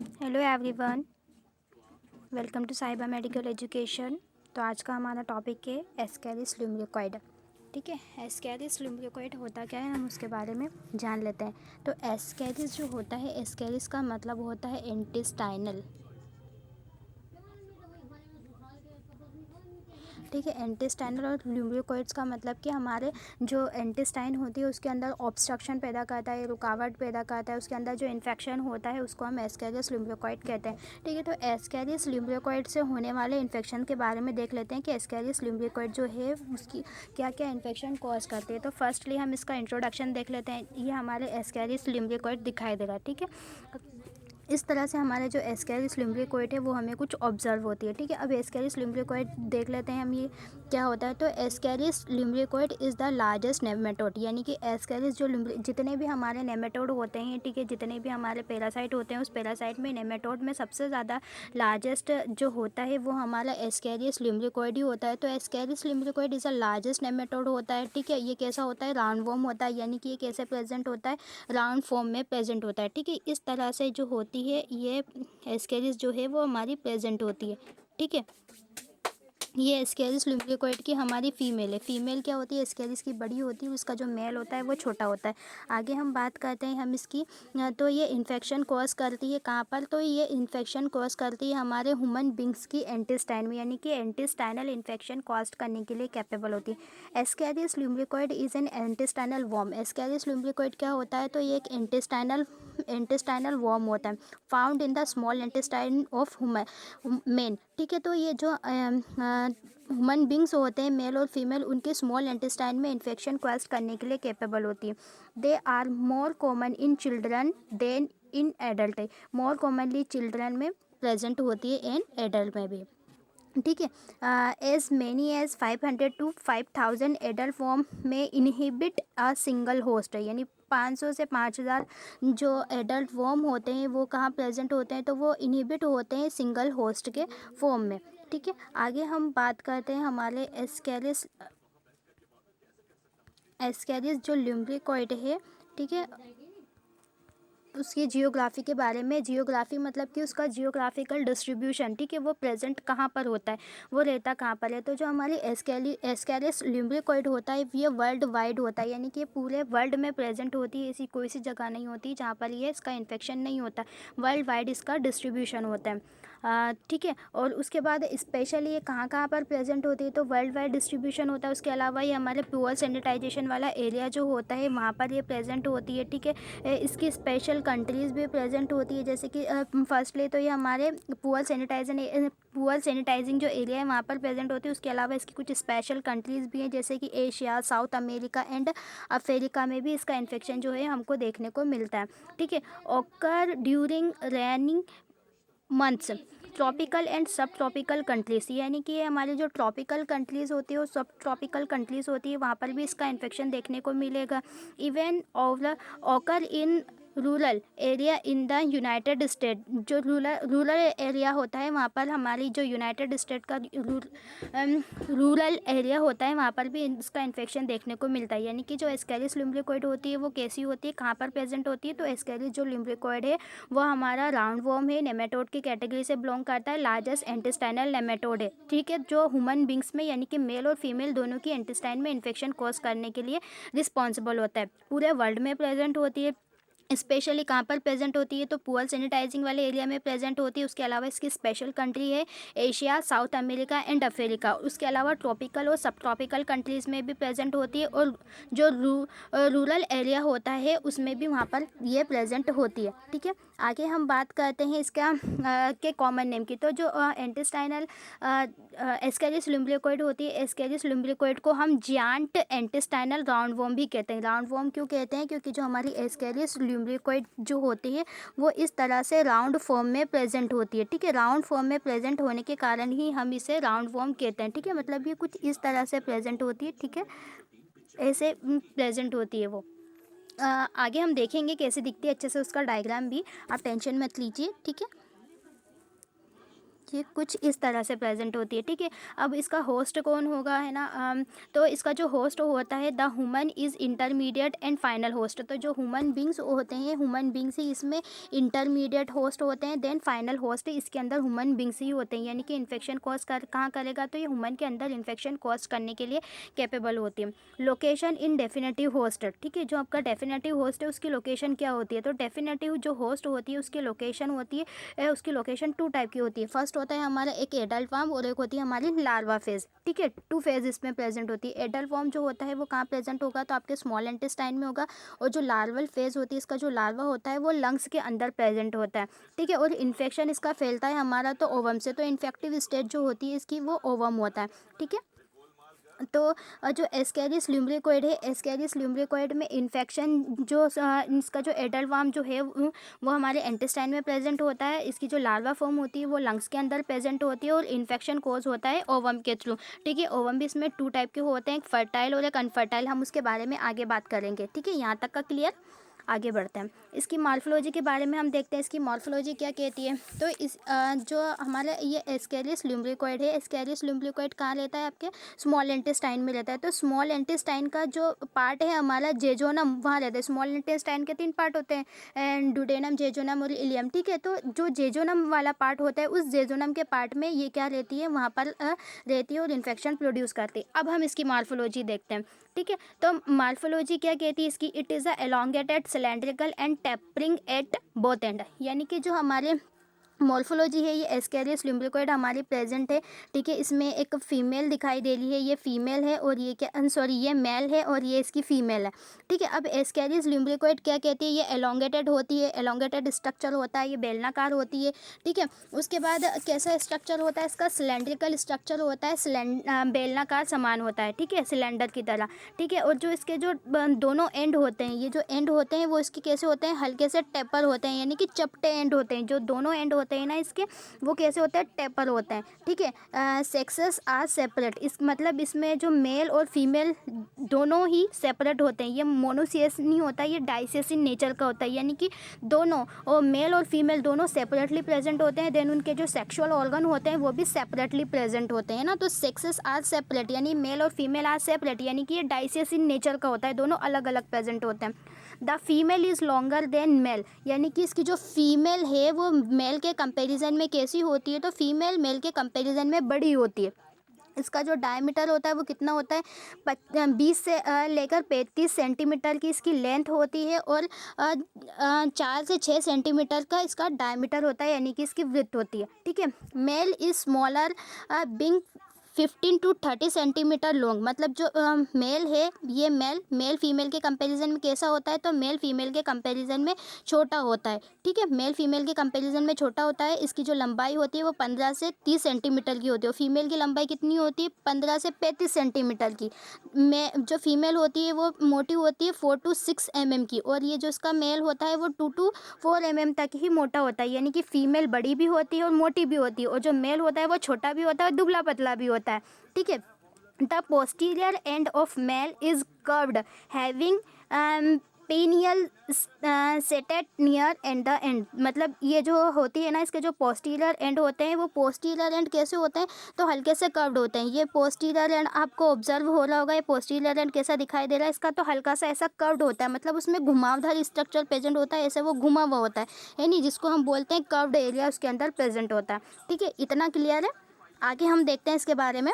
Hello everyone, welcome to साहिबा medical education. तो आज का हमारा टॉपिक है एस्केरिस ल्यूम्बिकोइड। ठीक है, एस्केरिस ल्यूम्बिकोइड होता क्या है हम उसके बारे में जान लेते हैं। तो एस्केरिस जो होता है, एस्केरिस का मतलब होता है इंटेस्टाइनल। ठीक है, इंटेस्टाइनल और ल्यूम्बिकोइड्स का मतलब कि हमारे जो इंटेस्टाइन होती है उसके अंदर ऑब्स्ट्रक्शन पैदा करता है, रुकावट पैदा करता है, उसके अंदर जो इन्फेक्शन होता है उसको हम एस्केरियस ल्यूम्बिकोइड कहते हैं। ठीक है, तो एस्केरियस ल्यूम्बिकोइड से होने वाले इन्फेक्शन के बारे में देख लेते हैं कि एस्केरियस ल्यूम्बिकोइड जो है उसकी क्या क्या इन्फेक्शन कॉज करते हैं। तो फर्स्टली हम इसका इंट्रोडक्शन देख लेते हैं। ये हमारे एस्केरियस ल्यूम्बिकोइड दिखाई देगा। ठीक है, इस तरह से हमारे जो एस्केरिस ल्यूम्बिकोइड है वो हमें कुछ ऑब्जर्व होती है। ठीक है, अब एस्केरिस ल्यूम्बिकोइड देख लेते हैं हम ये क्या होता है। तो Ascaris lumbricoides is the largest nematode, यानी कि एस्केरिस जो जितने भी हमारे नेमेटोड होते हैं, ठीक है, जितने भी हमारे पैरासाइट होते हैं उस पैरासाइट में नेमेटोड में सबसे ज़्यादा लार्जेस्ट जो होता है वो हमारा एस्केरिस ल्यूम्बिकोइड ही होता है। तो Ascaris lumbricoides is the largest nematode होता है। ठीक है, ये कैसा होता है, राउंड वॉर्म होता है, यानी कि ये कैसे प्रेजेंट होता है, राउंड फॉर्म में प्रेजेंट होता है। ठीक है, इस तरह से जो होती है ये एस्केरिस जो है वो हमारी प्रेजेंट होती है। ठीक है, ये एस्केरिस ल्यूम्बिकोइड की हमारी फीमेल है। फीमेल क्या होती है, एस्केरिस की बड़ी होती है, उसका जो मेल होता है वो छोटा होता है। आगे हम बात करते हैं हम इसकी। तो ये इन्फेक्शन कॉज करती है कहाँ पर, तो ये इन्फेक्शन कॉज करती है हमारे ह्यूमन बींग्स की इंटेस्टाइन में, यानी कि इंटेस्टाइनल इन्फेक्शन कॉज करने के लिए कैपेबल होती है। Ascaris lumbricoides is an intestinal worm. Ascaris lumbricoides क्या होता है, तो ये एक इंटेस्टाइनल वॉर्म होता है, found in the small intestine of main. ठीक है, तो ये जो ह्यूमन बींग्स होते हैं मेल और फीमेल, उनके स्मॉल इंटेस्टाइन में इन्फेक्शन कॉज करने के लिए कैपेबल होती है। They are more common in children than in adult. More commonly children में प्रेजेंट होती है, इन एडल्ट में भी। ठीक है, as many as 500 to 5,000 adult form में इनहिबिट अ सिंगल होस्ट है, यानी 500 से 5,000 जो एडल्ट वॉर्म होते हैं वो कहाँ प्रेजेंट होते हैं, तो वो इनहिबिट होते हैं सिंगल होस्ट के फॉर्म में। ठीक है, आगे हम बात करते हैं हमारे एस्केरिस जो ल्यूम्बिकोइड है। ठीक है, उसकी जियोग्राफी के बारे में। जियोग्राफी मतलब कि उसका जियोग्राफिकल डिस्ट्रीब्यूशन। ठीक है, वो प्रेजेंट कहाँ पर होता है, वो रहता कहाँ पर है। तो जो हमारी एस्केरिस ल्यूम्बिकोइड होता है ये वर्ल्ड वाइड होता है, यानी कि ये पूरे वर्ल्ड में प्रेजेंट होती है। ऐसी कोई सी जगह नहीं होती जहाँ पर ये इसका इन्फेक्शन नहीं होता, वर्ल्ड वाइड इसका डिस्ट्रीब्यूशन होता है। ठीक है, और उसके बाद स्पेशली ये कहाँ कहाँ पर प्रेजेंट होती है, तो वर्ल्ड वाइड डिस्ट्रीब्यूशन होता है। उसके अलावा ये हमारे पुअर सैनिटाइजेशन वाला एरिया जो होता है वहाँ पर ये प्रेजेंट होती है। ठीक है, इसकी स्पेशल कंट्रीज़ भी प्रेजेंट होती है, जैसे कि फर्स्टली तो ये हमारे पुअर सैनिटाइजिंग जो एरिया है वहाँ पर प्रेजेंट होती है। उसके अलावा इसकी कुछ स्पेशल कंट्रीज़ भी हैं, जैसे कि Asia, south America and Africa में भी इसका इन्फेक्शन जो है हमको देखने को मिलता है। ठीक है, occur during raining months tropical and सब ट्रॉपिकल कंट्रीज, यानी कि ये हमारी जो ट्रॉपिकल कंट्रीज़ होती है और सब ट्रॉपिकल कंट्रीज़ होती है वहाँ पर भी इसका इन्फेक्शन देखने को मिलेगा। Even occur in rural area in the United state. जो रूरल एरिया होता है वहाँ पर हमारी जो यूनाइटेड स्टेट का रूरल एरिया होता है वहाँ पर भी इसका इन्फेक्शन देखने को मिलता है। यानी कि जो एस्केरिस ल्यूम्बिकोइड होती है वो कैसी होती है, कहाँ पर प्रेजेंट होती है, तो एस्केरिस जो ल्यूम्बिकोइड है वो हमारा राउंड वॉर्म है, नेमेटोड की कैटेगरी से बिलोंग करता है, लार्जेस्ट इंटेस्टाइनल नेमेटोड है। ठीक है, जो ह्यूमन बींग्स में यानी कि मेल और फीमेल दोनों की इंटेस्टाइन में इन्फेक्शन कॉज करने के लिए रिस्पॉन्सिबल होता है। पूरे वर्ल्ड में प्रेजेंट होती है। स्पेशली कहाँ पर प्रेजेंट होती है, तो पुअर सैनिटाइजिंग वाले एरिया में प्रेजेंट होती है। उसके अलावा इसकी स्पेशल कंट्री है Asia, south America and Africa. उसके अलावा ट्रॉपिकल और सब ट्रॉपिकल कंट्रीज़ में भी प्रेजेंट होती है, और जो रूरल एरिया होता है उसमें भी वहाँ पर ये प्रेजेंट होती है। ठीक है, आगे हम बात करते हैं इसका के कॉमन नेम की। तो जो इंटेस्टाइनल एस्केरिस ल्यूम्बिकोइड होती है, एस्केरिस ल्यूम्बिकोइड को हम जियांट इंटेस्टाइनल राउंड वॉर्म भी कहते हैं। राउंड वॉर्म क्यों कहते हैं, क्योंकि जो हमारी एस्केरिस ल्यूम्बिकोइड जो होती है वो इस तरह से राउंड फॉर्म में प्रेजेंट होती है। ठीक है, राउंड फॉर्म में प्रेजेंट होने के कारण ही हम इसे राउंड वॉर्म कहते हैं। ठीक है, मतलब ये कुछ इस तरह से प्रेजेंट होती है। ठीक है, ऐसे प्रेजेंट होती है वो। आगे हम देखेंगे कैसे दिखती है अच्छे से उसका डायग्राम भी, आप टेंशन मत लीजिए। ठीक है, ये कुछ इस तरह से प्रेजेंट होती है, ठीक है। अब इसका होस्ट कौन होगा, है ना। तो इसका जो होस्ट होता है, the human is intermediate and final host. तो जो ह्यूमन बींग्स होते हैं, ह्यूमन बींग्स ही इसमें इंटरमीडिएट होस्ट होते हैं, देन फाइनल होस्ट इसके अंदर ह्यूमन बींग्स ही होते हैं। यानी कि इन्फेक्शन कॉज कहाँ करेगा, तो ये ह्यूमन के अंदर इन्फेक्शन कॉज करने के लिए कैपेबल होती है। लोकेशन इन डेफिनेटिव होस्ट, ठीक है। जो आपका डेफिनेटिव होस्ट है उसकी लोकेशन क्या होती है, तो डेफिनेटिव जो होस्ट होती है उसकी लोकेशन होती है, उसकी लोकेशन टू टाइप की होती है। फर्स्ट होता है हमारा एक एडल्ट फॉर्म और एक होती है हमारी लार्वा फेज, ठीक है। टू फेज इसमें प्रेजेंट होती है। एडल्ट फॉर्म जो होता है वो कहाँ प्रेजेंट होगा, तो आपके स्मॉल इंटेस्टाइन में होगा। और जो लार्वल फेज होती है, इसका जो लार्वा होता है वो लंग्स के अंदर प्रेजेंट होता है, ठीक है। और इन्फेक्शन इसका फैलता है हमारा तो ओवम से, तो इन्फेक्टिव स्टेज जो होती है इसकी वो ओवम होता है, ठीक है। तो जो एस्केरिस ल्यूम्ब्रिकोइड है, एस्केरिस ल्यूम्ब्रिकोइड में इन्फेक्शन जो इसका जो एडल्ट फॉर्म जो है वो हमारे इंटेस्टाइन में प्रेजेंट होता है। इसकी जो लार्वा फॉर्म होती है वो लंग्स के अंदर प्रेजेंट होती है और इन्फेक्शन कोज होता है ओवम के थ्रू, ठीक है। ओवम भी इसमें टू टाइप के होते हैं, एक फर्टाइल और एक अनफर्टाइल। हम उसके बारे में आगे बात करेंगे, ठीक है। यहाँ तक का क्लियर। आगे बढ़ते हैं, इसकी मॉर्फोलॉजी के बारे में हम देखते हैं। इसकी मॉर्फोलॉजी क्या कहती है, तो इस जो हमारा ये एस्केरिस ल्यूम्ब्रिकोइड है, एस्केरिस ल्यूम्ब्रिकोइड कहाँ रहता है, आपके स्मॉल इंटेस्टाइन में रहता है। तो स्मॉल इंटेस्टाइन का जो पार्ट है हमारा जेजोनम, वहाँ रहता है। स्मॉल इंटेस्टाइन के 3 पार्ट होते हैं, एंड डुडेनम, जेजोनम और इलियम, ठीक है। तो जो जेजोनम वाला पार्ट होता है, उस जेजोनम के पार्ट में ये क्या रहती है, वहाँ पर रहती है और इन्फेक्शन प्रोड्यूस करती है। अब हम इसकी मॉर्फोलॉजी देखते हैं, ठीक है। तो मॉर्फोलॉजी क्या कहती है इसकी, it is a elongated cylindrical and tapering at both and. यानी कि जो हमारे मॉर्फोलॉजी है, ये एस्केरिस ल्यूम्ब्रिकोइड हमारी प्रेजेंट है, ठीक है। इसमें एक फीमेल दिखाई दे रही है, ये फीमेल है, और ये क्या सॉरी ये मेल है और ये इसकी फीमेल है, ठीक है। अब एस्केरिस ल्यूम्ब्रिकोइड क्या कहती है, ये एलोंगेटेड होती है, एलोंगेटेड स्ट्रक्चर होता है, ये बेलनाकार होती है, ठीक है। उसके बाद कैसा स्ट्रक्चर होता है इसका, सिलेंड्रिकल स्ट्रक्चर होता है, बेलनाकार समान होता है, ठीक है, सिलेंडर की तरह, ठीक है। और जो इसके जो दोनों एंड होते हैं, ये जो एंड होते हैं वो इसके कैसे होते हैं, हल्के से टेपर होते हैं, यानी कि चपटे एंड होते हैं। जो दोनों एंड होते हैं ना इसके, वो कैसे होते हैं, टेपर होते हैं, ठीक है। सेक्सेस आर सेपरेट, इस मतलब इसमें जो मेल और फीमेल दोनों ही सेपरेट होते हैं। ये मोनोसियस नहीं होता, ये डाइसियस इन नेचर का होता है, यानी कि दोनों और मेल और फीमेल दोनों सेपरेटली प्रेजेंट होते हैं। देन उनके जो सेक्सुअल ऑर्गन होते हैं वो भी सेपरेटली प्रेजेंट होते हैं ना। तो सेक्सेस आर सेपरेट, यानी मेल और फीमेल आर सेपरेट, यानी कि ये डाइसियस इन नेचर का होता है, दोनों अलग अलग प्रेजेंट होते हैं। The female is longer than male, यानी कि इसकी जो फीमेल है वो मेल के कंपैरिजन में कैसी होती है, तो फीमेल मेल के कंपैरिजन में बड़ी होती है। इसका जो डायमीटर होता है वो कितना होता है, 20 से लेकर 35 सेंटीमीटर की इसकी लेंथ होती है, और 4 से 6 सेंटीमीटर का इसका डायमीटर होता है, यानी कि इसकी विड्थ होती है, ठीक है। Male is smaller being 15 to 30 centimetre long, मतलब जो मेल है, ये मेल फीमेल के कंपैरिजन में कैसा होता है, तो मेल फीमेल के कंपैरिजन में छोटा होता है, ठीक है। मेल फीमेल के कंपैरिजन में छोटा होता है। इसकी जो लंबाई होती है वो 15 से 30 सेंटीमीटर की होती है, और फीमेल की लंबाई कितनी होती है, 15 से 35 सेंटीमीटर की। जो फीमेल होती है वो मोटी होती है 4 to 6 mm की, और ये जो इसका मेल होता है वो 2 to 4 mm तक ही मोटा होता है, यानी कि फीमेल बड़ी भी होती है और मोटी भी होती है, और जो मेल होता है वो छोटा भी होता है और दुबला पतला भी होता है, ठीक है। The posterior end of male is curved having पेनियल settled near and the end, मतलब ये जो होती है ना, इसके जो पोस्टीरियर एंड होते हैं वो पोस्टीरियर एंड कैसे होते हैं, तो हल्के से कर्व्ड होते हैं। ये पोस्टीरियर एंड आपको ऑब्जर्व हो रहा होगा, ये पोस्टीरियर एंड कैसा दिखाई दे रहा है इसका, तो हल्का सा ऐसा कर्व्ड होता है, मतलब उसमें घुमावदार स्ट्रक्चर प्रेजेंट होता है, ऐसे वो घुमा हुआ होता है, यानी जिसको हम बोलते हैं कर्व्ड एरिया उसके अंदर प्रेजेंट होता है, ठीक है। इतना क्लियर है। आगे हम देखते हैं इसके बारे में।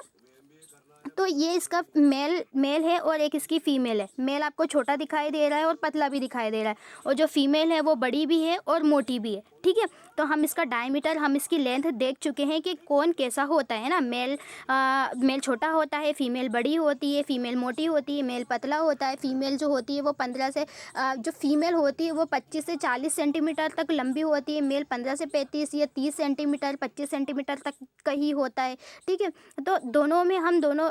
तो ये इसका मेल है और एक इसकी फीमेल है। मेल आपको छोटा दिखाई दे रहा है और पतला भी दिखाई दे रहा है, और जो फीमेल है वो बड़ी भी है और मोटी भी है, ठीक है। तो हम इसका डायमीटर, हम इसकी लेंथ देख चुके हैं कि कौन कैसा होता है ना। मेल छोटा होता है, फीमेल बड़ी होती है, फीमेल मोटी होती है, मेल पतला होता है। फीमेल जो होती है वो 15 से जो फीमेल होती है वो 25 से 40 सेंटीमीटर तक लंबी होती है, मेल 15 से 35 या 30 सेंटीमीटर 25 सेंटीमीटर तक का ही होता है, ठीक है। तो दोनों में हम दोनों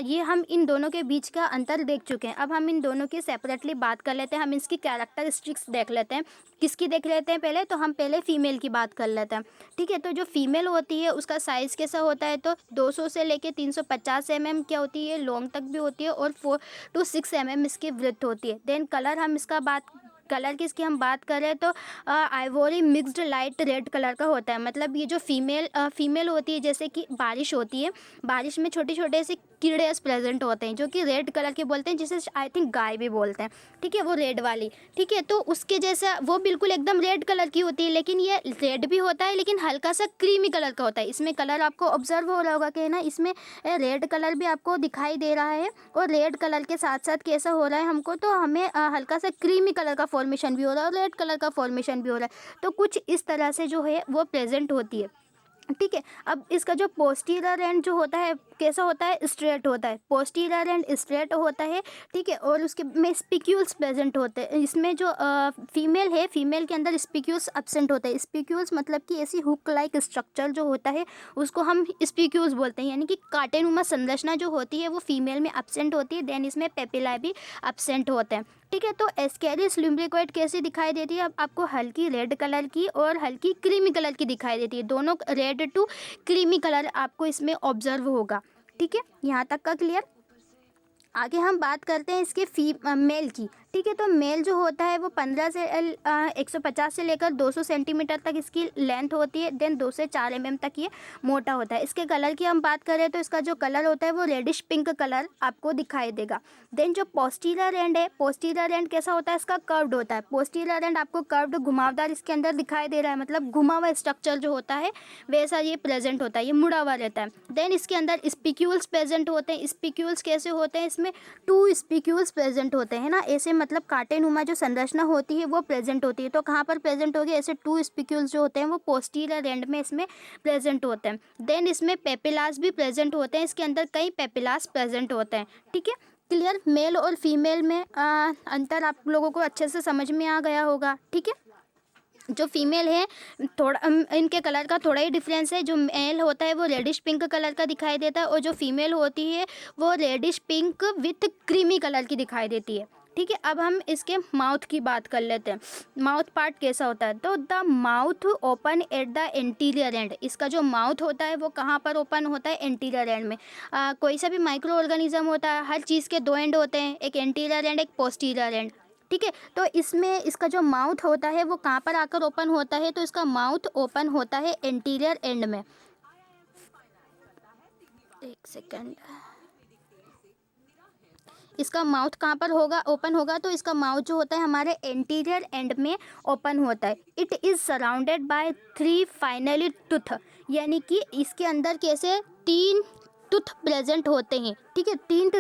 ये हम इन दोनों के बीच का अंतर देख चुके हैं। अब हम इन दोनों की सेपरेटली बात कर लेते हैं, हम इसकी कैरेक्टरिस्टिक्स देख लेते हैं। किसकी देख लेते हैं पहले, तो हम पहले फीमेल की बात कर लेते हैं, ठीक है। तो जो फीमेल होती है उसका साइज़ कैसा होता है, तो 200 से लेके 350 mm क्या होती है, लॉन्ग तक भी होती है, और 4 to 6 mm इसकी विड्थ होती है। देन कलर हम इसका बात कलर की इसकी हम बात करें तो ivory mixed light red colour का होता है। मतलब ये जो फीमेल होती है, जैसे कि बारिश होती है, बारिश में छोटे छोटे से कीड़े प्रेजेंट होते हैं जो कि रेड कलर के बोलते हैं, जिसे आई थिंक गाय भी बोलते हैं, ठीक है, वो रेड वाली, ठीक है। तो उसके जैसा वो बिल्कुल एकदम रेड कलर की होती है, लेकिन ये रेड भी होता है लेकिन हल्का सा क्रीमी कलर का होता है। इसमें कलर आपको ऑब्जर्व हो रहा होगा कि ना, इसमें रेड कलर भी आपको दिखाई दे रहा है, और रेड कलर के साथ साथ कैसा हो रहा है हमको, तो हमें हल्का सा क्रीमी कलर का फॉर्मेशन भी हो रहा है और रेड कलर का फॉर्मेशन भी हो रहा है। तो कुछ इस तरह से जो है वो प्रेजेंट होती है, ठीक है। अब इसका जो पोस्टीरियर एंड जो होता है कैसा होता है, स्ट्रेट होता है, पोस्टीरियर एंड स्ट्रेट होता है, ठीक है। और उसके में स्पिक्यूल्स प्रेजेंट होते हैं। इसमें जो फीमेल है, फीमेल के अंदर स्पिक्यूल्स एब्सेंट होते हैं। स्पिक्यूल्स मतलब कि ऐसी हुक लाइक स्ट्रक्चर जो होता है उसको हम स्पिक्यूल्स बोलते हैं, यानी कि कांटेनुमा संरचना जो होती है वो फीमेल में एब्सेंट होती है। देन इसमें पेपिला भी एब्सेंट होते हैं, ठीक है। तो एस्केरिस लुम्ब्रिकोइड कैसी दिखाई देती है, अब आपको हल्की रेड कलर की और हल्की क्रीमी कलर की दिखाई देती है। दोनों रेड टू क्रीमी कलर आपको इसमें ऑब्जर्व होगा, ठीक है। यहाँ तक का क्लियर। आगे हम बात करते हैं इसके मेल की, ठीक है। तो मेल जो होता है वो 15 से 150 से लेकर 200 सेंटीमीटर तक इसकी लेंथ होती है। देन 2 से 4 mm तक ये मोटा होता है। इसके कलर की हम बात करें तो इसका जो कलर होता है वो रेडिश पिंक कलर आपको दिखाई देगा। देन जो पोस्टीरियर एंड है, पोस्टीरियर एंड कैसा होता है, इसका कर्व्ड होता है। पोस्टीरियर एंड आपको कर्व्ड घुमावदार इसके अंदर दिखाई दे रहा है, मतलब घुमा हुआ स्ट्रक्चर जो होता है वैसा ये प्रेजेंट होता है, ये मुड़ा हुआ रहता है। देन इसके अंदर स्पिक्यूल्स प्रेजेंट होते हैं। स्पिक्यूल्स कैसे होते हैं, इसमें 2 स्पिक्यूल्स प्रेजेंट होते हैं ना, ऐसे मतलब कांटेनुमा जो संरचना होती है वो प्रेजेंट होती है। तो कहाँ पर प्रेजेंट होगी, ऐसे 2 स्पिक्यूल्स जो होते हैं वो पोस्टीरियर एंड में इसमें प्रेजेंट होते हैं। देन इसमें पेपिलास भी प्रेजेंट होते हैं, इसके अंदर कई पेपिलास प्रेजेंट होते हैं, ठीक है। क्लियर। मेल और फीमेल में अंतर आप लोगों को अच्छे से समझ में आ गया होगा, ठीक है। जो फीमेल है थोड़ा इनके कलर का थोड़ा ही डिफरेंस है। जो मेल होता है वो रेडिश पिंक कलर का दिखाई देता है, और जो फीमेल होती है वो reddish pink with creamy colour की दिखाई देती है, ठीक है। अब हम इसके माउथ की बात कर लेते हैं। माउथ पार्ट कैसा होता है, तो the mouth open at the anterior and. इसका जो माउथ होता है वो कहाँ पर ओपन होता है, एंटीरियर एंड में। कोई सा भी माइक्रो ऑर्गेनिज्म होता है, हर चीज़ के 2 एंड होते हैं, एक एंटीरियर एंड एक पोस्टीरियर एंड, ठीक है। तो इसमें इसका जो माउथ होता है वो कहाँ पर आकर ओपन होता है, तो इसका माउथ ओपन होता है एंटीरियर एंड में। एक सेकेंड, इसका माउथ कहाँ पर होगा, ओपन होगा, तो इसका माउथ जो होता है हमारे एंटीरियर एंड में ओपन होता है। It is surrounded by 3 finally tooth, यानी कि इसके अंदर कैसे 3 टूथ प्रेजेंट होते हैं, ठीक है। 3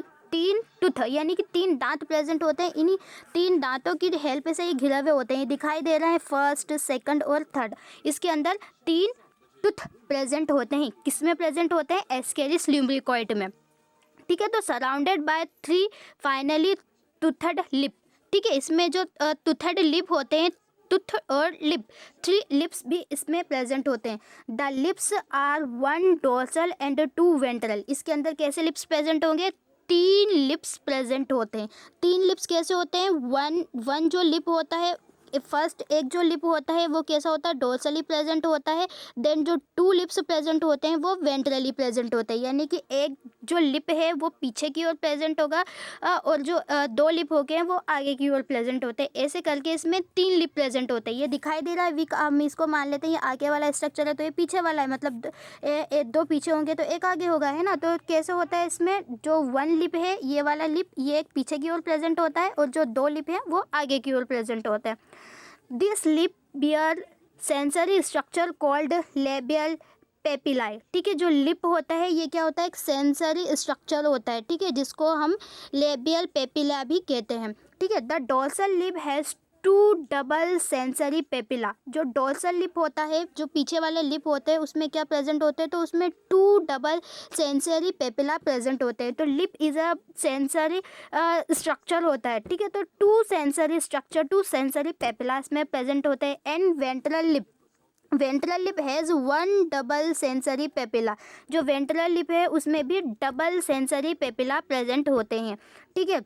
टूथ यानी कि 3 दांत प्रेजेंट होते हैं। इन्हीं 3 दांतों की हेल्प से ये घिरे हुए होते हैं, दिखाई दे रहे हैं फर्स्ट, सेकंड और थर्ड। इसके अंदर 3 टूथ प्रेजेंट होते हैं। किस में प्रेजेंट होते हैं, एस्केरिस लुम्ब्रिकोइड में, ठीक है। तो सराउंडेड बाय 3 फाइनली टूथड लिप, ठीक है। इसमें जो टूथड लिप होते हैं, टूथ और लिप, 3 लिप्स भी इसमें प्रेजेंट होते हैं। The lips are 1 dorsal and 2 ventral. इसके अंदर कैसे लिप्स प्रेजेंट होंगे, 3 लिप्स प्रेजेंट होते हैं। 3 लिप्स कैसे होते हैं, वन जो लिप होता है, फर्स्ट एक जो लिप होता है वो कैसा होता है, डोर्सली प्रेजेंट होता है। देन जो 2 लिप्स प्रेजेंट होते हैं वो वेंट्रली प्रेजेंट होते हैं, यानी कि एक जो लिप है वो पीछे की ओर प्रेजेंट होगा, और जो 2 लिप हो गए हैं वो आगे की ओर प्रेजेंट होते हैं। ऐसे करके इसमें 3 लिप प्रेजेंट होते हैं। ये दिखाई दे रहा है वीक, हम इसको मान लेते हैं ये आगे वाला स्ट्रक्चर है, तो ये पीछे वाला है, मतलब 2 पीछे होंगे तो एक आगे होगा, है ना। तो कैसे होता है, इसमें जो 1 लिप है ये वाला लिप ये एक पीछे की ओर प्रेजेंट होता है, और जो 2 लिप है वो आगे की ओर प्रेजेंट होता है। This lip bear sensory structure called labial papillae, ठीक है। जो लिप होता है ये क्या होता है, एक सेंसरी स्ट्रक्चर होता है, ठीक है, जिसको हम लेबियल पेपिला भी कहते हैं, ठीक है। The dorsal lip has 2 double sensory papilla. जो डोर्सल लिप होता है, जो पीछे वाले लिप होते हैं उसमें क्या प्रेजेंट होते हैं, तो उसमें 2 डबल सेंसरी पेपिला प्रेजेंट होते हैं। तो lip is a sensory structure होता है, ठीक है। तो 2 सेंसरी स्ट्रक्चर, 2 सेंसरी पेपिला इसमें प्रेजेंट होते हैं। And ventral lip has 1 double sensory papilla. जो वेंट्रल लिप है उसमें भी डबल सेंसरी पेपिला प्रेजेंट होते हैं, ठीक है।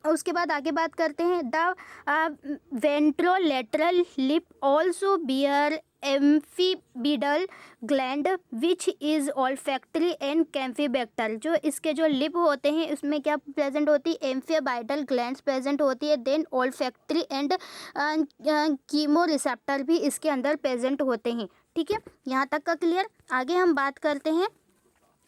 उसके बाद आगे बात करते हैं। The ventrolateral lip also bear amphidial gland which is olfactory and campylobacter. जो इसके जो लिप होते हैं उसमें क्या प्रेजेंट होती है, एम्फीबाइडल ग्लैंड्स प्रेजेंट होती है। Then olfactory and chemoreceptor भी इसके अंदर प्रेजेंट होते हैं। ठीक है, यहाँ तक का क्लियर। आगे हम बात करते हैं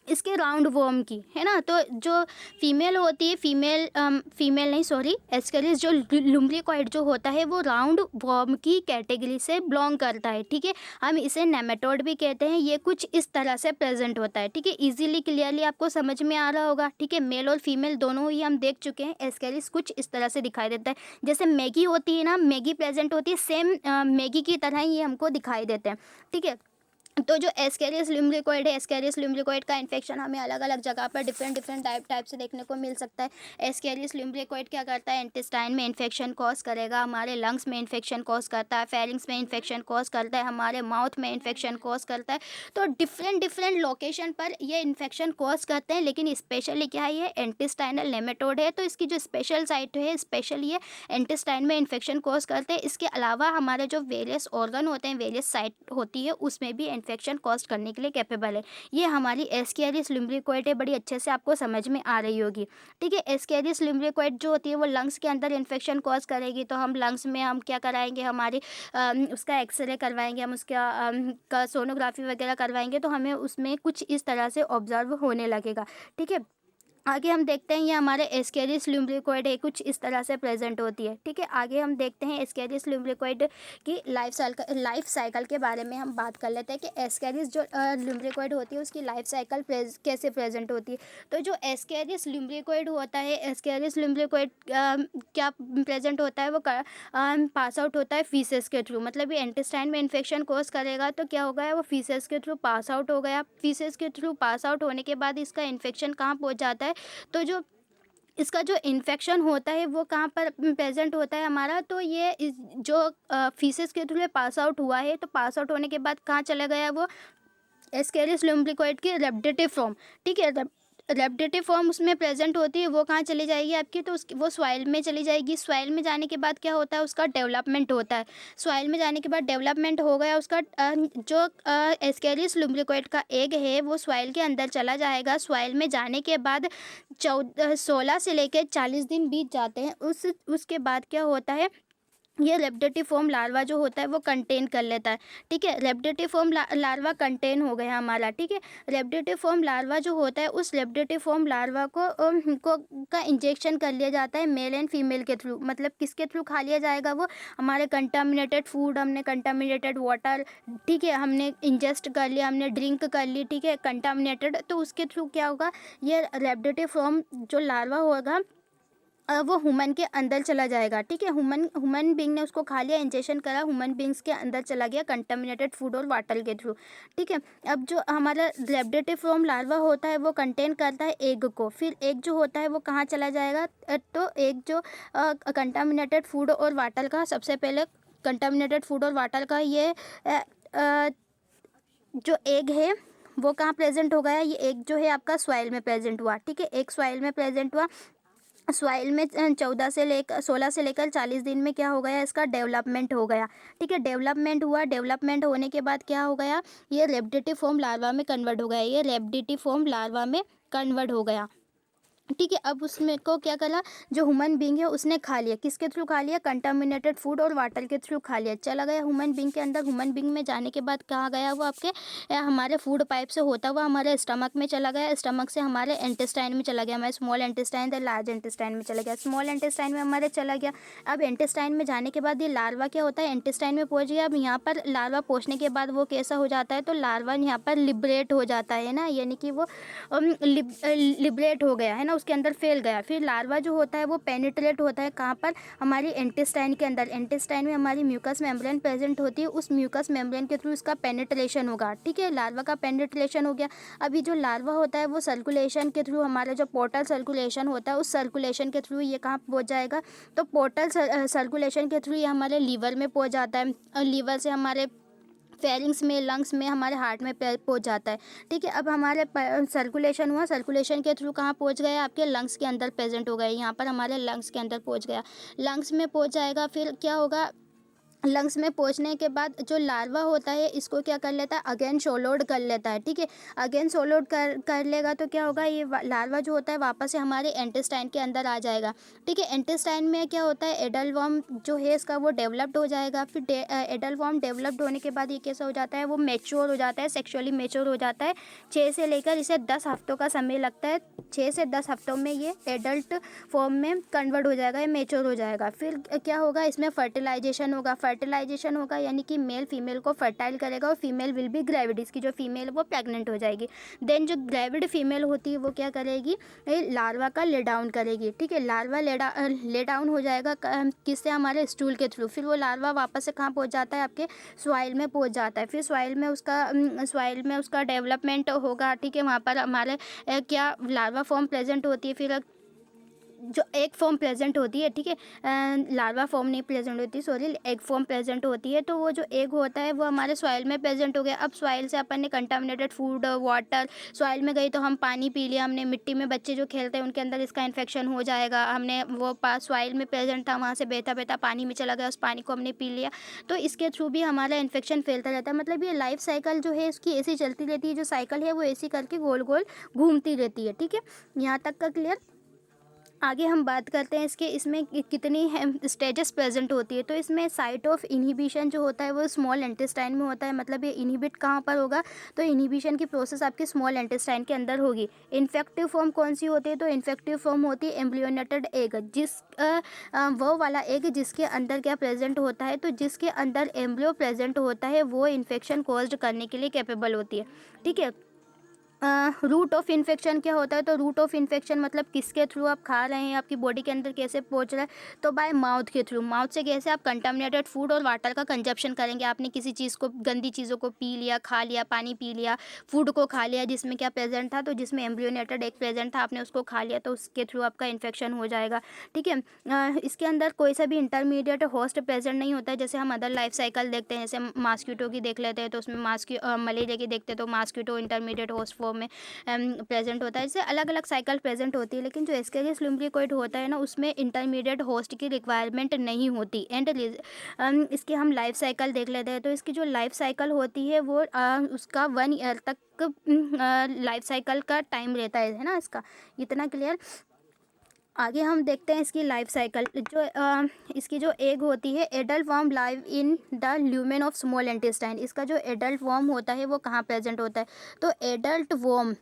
इसके राउंड वर्म की, है ना। तो जो फीमेल होती है, फीमेल नहीं सॉरी एस्केरिस जो लुम्ब्रिकॉइड जो होता है वो राउंड वर्म की कैटेगरी से बिलोंग करता है। ठीक है, हम इसे नेमेटोड भी कहते हैं। ये कुछ इस तरह से प्रेजेंट होता है। ठीक है, इजीली क्लियरली आपको समझ में आ रहा होगा। ठीक है, मेल और फीमेल दोनों ही हम देख चुके हैं। एस्केरिस कुछ इस तरह से दिखाई देता है, जैसे मैगी होती है ना, मैगी प्रेजेंट होती है, सेम मैगी की तरह ही ये हमको दिखाई देते हैं। ठीक है, तो जो एस्केरियस लुम्ब्रिकॉइड है, एस्केरियस लुम्ब्रिकॉइड का इन्फेक्शन हमें अलग अलग जगह पर डिफरेंट टाइप से देखने को मिल सकता है। एस्केरियस लुम्ब्रिकॉइड क्या करता है, इंटेस्टाइन में इन्फेक्शन कॉज करेगा, हमारे लंग्स में इन्फेक्शन कॉज करता है, फेरिंग्स में इन्फेक्शन कॉज करता है, हमारे माउथ में इन्फेक्शन कॉज करता है। तो डिफरेंट लोकेशन पर ये इन्फेक्शन कॉज करते हैं। लेकिन स्पेशली क्या है, ये इंटेस्टाइनल नेमेटोड है, तो इसकी जो स्पेशल साइट है, स्पेशली ये इंटेस्टाइन में इन्फेक्शन कॉज करते हैं। इसके अलावा हमारे जो वेरियस ऑर्गन होते हैं, वेरियस साइट होती है, उसमें भी इन्फेक्शन कॉज करने के लिए कैपेबल है। ये हमारी एस्केरियस लुम्ब्रिकॉइड है, बड़ी अच्छे से आपको समझ में आ रही होगी। ठीक है, एस्केरियस लुम्ब्रिकॉइड जो होती है वो लंग्स के अंदर इन्फेक्शन कॉज करेगी। तो हम लंग्स में हम क्या कराएंगे, हमारी उसका एक्सरे करवाएंगे, हम उसका का सोनोग्राफी वगैरह करवाएंगे, तो हमें उसमें कुछ इस तरह से ऑब्जर्व होने लगेगा। ठीक है, आगे हम देखते हैं ये हमारे एस्केरियस लुम्ब्रिकॉइड है, कुछ इस तरह से प्रेजेंट होती है। ठीक है, आगे हम देखते हैं एस्केरियस लुम्ब्रिकॉइड की लाइफ साइकिल के बारे में हम बात कर लेते हैं कि एस्केरियस जो लुम्ब्रिकॉइड होती है उसकी लाइफ साइकिल कैसे प्रेजेंट होती है। तो जो एस्केरियस लुम्ब्रिकॉइड होता है, एस्केरियस लुम्ब्रिकॉइड क्या प्रेजेंट होता है, वो पास आउट होता है फीसेस के थ्रू। मतलब ये इंटेस्टाइन में इन्फेक्शन कॉज करेगा तो क्या होगा, वो फीसेस के थ्रू पास आउट हो गया। फीसेस के थ्रू पास आउट होने के बाद इसका इन्फेक्शन कहाँ पहुँच जाता है, तो जो इसका जो इन्फेक्शन होता है वो कहाँ पर प्रेजेंट होता है हमारा, तो ये जो फीसेस के थ्रू पास आउट हुआ है, तो पास आउट होने के बाद कहाँ चला गया, वो एस्केरियस लुम्ब्रिकॉइड की रेप्टेटिव फॉर्म। ठीक है, रेप्टेटिव फॉर्म उसमें प्रेजेंट होती है, वो कहाँ चली जाएगी आपकी, तो उसकी वो सॉइल में चली जाएगी। सॉइल में जाने के बाद क्या होता है, उसका डेवलपमेंट होता है। सॉइल में जाने के बाद डेवलपमेंट हो गया उसका, जो एस्केरियस लुम्ब्रिकॉइड का एग है वो सॉइल के अंदर चला जाएगा। सॉइल में जाने के बाद 16 से लेकर 40 दिन बीत जाते हैं। उसके बाद क्या होता है, ये रेप्टेटिव फॉर्म लार्वा जो होता है वो कंटेन कर लेता है। ठीक है, रेप्टेटिव फॉर्म लार्वा कंटेन हो गया हमारा। ठीक है, रेप्टेटिव फॉर्म लार्वा जो होता है उस रेप्टेटिव फॉर्म लार्वा को का इंजेक्शन कर लिया जाता है मेल एंड फीमेल के थ्रू। मतलब किसके थ्रू खा लिया जाएगा, वो हमारे कंटामिनेटेड फूड, हमने कंटामिनेटेड वाटर, ठीक है, हमने इंजेस्ट कर लिया, हमने ड्रिंक कर ली, ठीक है, कंटामिनेटेड, तो उसके थ्रू क्या होगा, ये रेप्टेटिव फॉर्म जो लार्वा होगा वो ह्यूमन के अंदर चला जाएगा। ठीक है, ह्यूमन बींग ने उसको खा लिया, इंजेक्शन करा, ह्यूमन बींग्स के अंदर चला गया कंटामिनेटेड फूड और वाटर के थ्रू। ठीक है, अब जो हमारा रेप्टेटिव फॉर्म लार्वा होता है वो कंटेन करता है एग को। फिर एग जो होता है वो कहाँ चला जाएगा, तो एग जो कंटामिनेटेड फूड और वाटर का, सबसे पहले कंटामिनेटेड फूड और वाटर का ये जो एग है वो कहाँ प्रेजेंट हो गया, ये एग जो है आपका सॉइल में प्रेजेंट हुआ। ठीक है, एक सॉइल में प्रेजेंट हुआ, सॉइल में 16 से लेकर 40 दिन में क्या हो गया, इसका डेवलपमेंट हो गया। ठीक है, डेवलपमेंट हुआ, डेवलपमेंट होने के बाद क्या हो गया, ये रेप्टेटिव फॉर्म लार्वा में कन्वर्ट हो गया, ये रेप्टेटिव फॉर्म लार्वा में कन्वर्ट हो गया। ठीक है, अब उसमें को क्या करा, जो ह्यूमन बींग है उसने खा लिया, किसके थ्रू खा लिया, कंटामिनेटेड फूड और वाटर के थ्रू खा लिया, चला गया ह्यूमन बींग के अंदर। ह्यूमन बींग में जाने के बाद कहाँ गया, वो आपके हमारे फूड पाइप से होता हुआ हमारे स्टमक में चला गया, स्टमक से हमारे इंटेस्टाइन में चला गया, हमारे स्मॉल इंटेस्टाइन से लार्ज इंटेस्टाइन में चला गया, स्मॉल इंटेस्टाइन में हमारे चला गया। अब इंटेस्टाइन में जाने के बाद ये लार्वा क्या होता है, इंटेस्टाइन में पहुँच गया। अब यहाँ पर लार्वा पहुँचने के बाद वो कैसा हो जाता है, तो लार्वा यहाँ पर लिबरेट हो जाता है ना, यानी कि वो लिबरेट हो गया है ना, उसके अंदर फैल गया। फिर लार्वा जो होता है वो पेनिट्रेट होता है कहाँ पर, हमारी इंटेस्टाइन के अंदर। इंटेस्टाइन में हमारी म्यूकस मेम्ब्रेन प्रेजेंट होती है, उस म्यूकस मेम्ब्रेन के थ्रू इसका पेनिट्रेशन होगा। ठीक है, लार्वा का पेनिट्रेशन हो गया। अभी जो लार्वा होता है वो सर्कुलेशन के थ्रू, हमारा जो पोर्टल सर्कुलेशन होता है उस सर्कुलेशन के थ्रू ये कहाँ पहुँच जाएगा, तो पोर्टल सर्कुलेशन के थ्रू ये हमारे लीवर में पहुँच जाता है, और लीवर से हमारे फेरिंग्स में, लंग्स में, हमारे हार्ट में पहुंच जाता है। ठीक है, अब हमारे सर्कुलेशन हुआ, सर्कुलेशन के थ्रू कहाँ पहुंच गया, आपके लंग्स के अंदर प्रेजेंट हो गया, यहाँ पर हमारे लंग्स के अंदर पहुंच गया, लंग्स में पहुंच जाएगा। फिर क्या होगा, लंग्स में पहुंचने के बाद जो लार्वा होता है इसको क्या कर लेता है, अगेन सोलोड कर लेता है। ठीक है, अगेन सोलोड कर लेगा तो क्या होगा, ये लार्वा जो होता है वापस से हमारे इंटेस्टाइन के अंदर आ जाएगा। ठीक है, इंटेस्टाइन में क्या होता है, एडल्ट वर्म जो है इसका वो डेवलप्ड हो जाएगा। फिर एडल्ट वर्म डेवलप्ड होने के बाद ये कैसा हो जाता है, वो मैच्योर हो जाता है, सेक्सुअली मैच्योर हो जाता है। 6 से लेकर इसे 10 हफ्तों का समय लगता है। 6 से 10 हफ्तों में ये एडल्ट फॉर्म में कन्वर्ट हो जाएगा, ये मैच्योर हो जाएगा। फिर क्या होगा, इसमें फर्टिलाइजेशन होगा। फर्टिलाइजेशन होगा यानी कि मेल फीमेल को फर्टाइल करेगा और फीमेल विल बी ग्रेविड, इसकी जो फीमेल वो प्रेग्नेंट हो जाएगी। देन जो ग्रेविड फीमेल होती है वो क्या करेगी, लार्वा का ले डाउन करेगी। ठीक है, लार्वा ले डाउन हो जाएगा किससे, हमारे स्टूल के थ्रू। फिर वो लार्वा वापस से कहाँ पहुँच जाता है, आपके सॉइल में पहुँच जाता है। फिर सॉइल में उसका डेवलपमेंट होगा। ठीक है, वहाँ पर हमारे क्या लार्वा फॉर्म प्रेजेंट होती है, फिर जो एग फॉर्म प्रेजेंट होती है। ठीक है, लार्वा फॉर्म नहीं प्रेजेंट होती, सॉरी, एग फॉर्म प्रेजेंट होती है। तो वो जो एग होता है वो हमारे सॉइल में प्रेजेंट हो गया। अब सॉइल से अपन ने कंटामिनेटेड फूड, वाटर, सॉइल में गई तो हम पानी पी लिया हमने, मिट्टी में बच्चे जो खेलते हैं उनके अंदर इसका इन्फेक्शन हो जाएगा। हमने वो पास सॉइल में प्रेजेंट था, वहाँ से बहता बहता पानी में चला गया, उस पानी को हमने पी लिया, तो इसके थ्रू भी हमारा इन्फेक्शन फैलता रहता है। मतलब ये लाइफ साइकिल जो है इसकी ऐसी चलती रहती है, जो साइकिल है वो ऐसी करके गोल गोल घूमती रहती है। ठीक है, यहाँ तक का क्लियर। आगे हम बात करते हैं इसमें कितनी स्टेजेस प्रेजेंट होती है। तो इसमें साइट ऑफ इनहिबिशन जो होता है वो स्मॉल इंटेस्टाइन में होता है। मतलब ये इनहिबिट कहाँ पर होगा, तो इनहिबिशन की प्रोसेस आपके स्मॉल इंटेस्टाइन के अंदर होगी। इन्फेक्टिव फॉर्म कौन सी होती है, तो इन्फेक्टिव फॉर्म होती है एम्ब्रियोनेटेड एग, वो वाला एग जिसके अंदर क्या प्रेजेंट होता है, तो जिसके अंदर एम्ब्रियो प्रेजेंट होता है वो इन्फेक्शन कॉज्ड करने के लिए कैपेबल होती है। ठीक है, रूट ऑफ इन्फेक्शन क्या होता है, तो रूट ऑफ इन्फेक्शन मतलब किसके थ्रू आप खा रहे हैं, आपकी बॉडी के अंदर कैसे पहुंच रहा है, तो बाय माउथ के थ्रू। माउथ से कैसे, आप कंटामिनेटेड फूड और वाटर का कंजप्शन करेंगे। आपने किसी चीज़ को, गंदी चीज़ों को पी लिया, खा लिया, पानी पी लिया, फूड को खा लिया जिसमें क्या प्रेजेंट था, तो जिसमें एम्ब्रियोनेटेड एग प्रेजेंट था, आपने उसको खा लिया, तो उसके थ्रू आपका इन्फेक्शन हो जाएगा। ठीक है, इसके अंदर कोई सा भी इंटरमीडिएट होस्ट प्रेजेंट नहीं होता है। जैसे हम अदर लाइफ साइकिल देखते हैं, जैसे मास्कीटो की देख लेते हैं, तो उसमें मलेरिया की देखते हैं तो मास्कीटो इंटरमीडिएट होस्ट फॉर्म में प्रेजेंट होता है। इससे अलग अलग साइकिल प्रेजेंट होती है, लेकिन जो एस्केरियस लुम्ब्रिकोइड होता है ना, उसमें इंटरमीडिएट होस्ट की रिक्वायरमेंट नहीं होती। एंड इसके हम लाइफ साइकिल देख लेते हैं। तो इसकी जो लाइफ साइकिल होती है वो उसका 1 ईयर तक लाइफ साइकिल का टाइम रहता है ना इसका। इतना क्लियर। आगे हम देखते हैं इसकी लाइफ साइकिल। जो इसकी जो एग होती है, adult worm live in the lumen of small intestine. इसका जो एडल्ट वर्म होता है वो कहाँ प्रेजेंट होता है, तो adult worm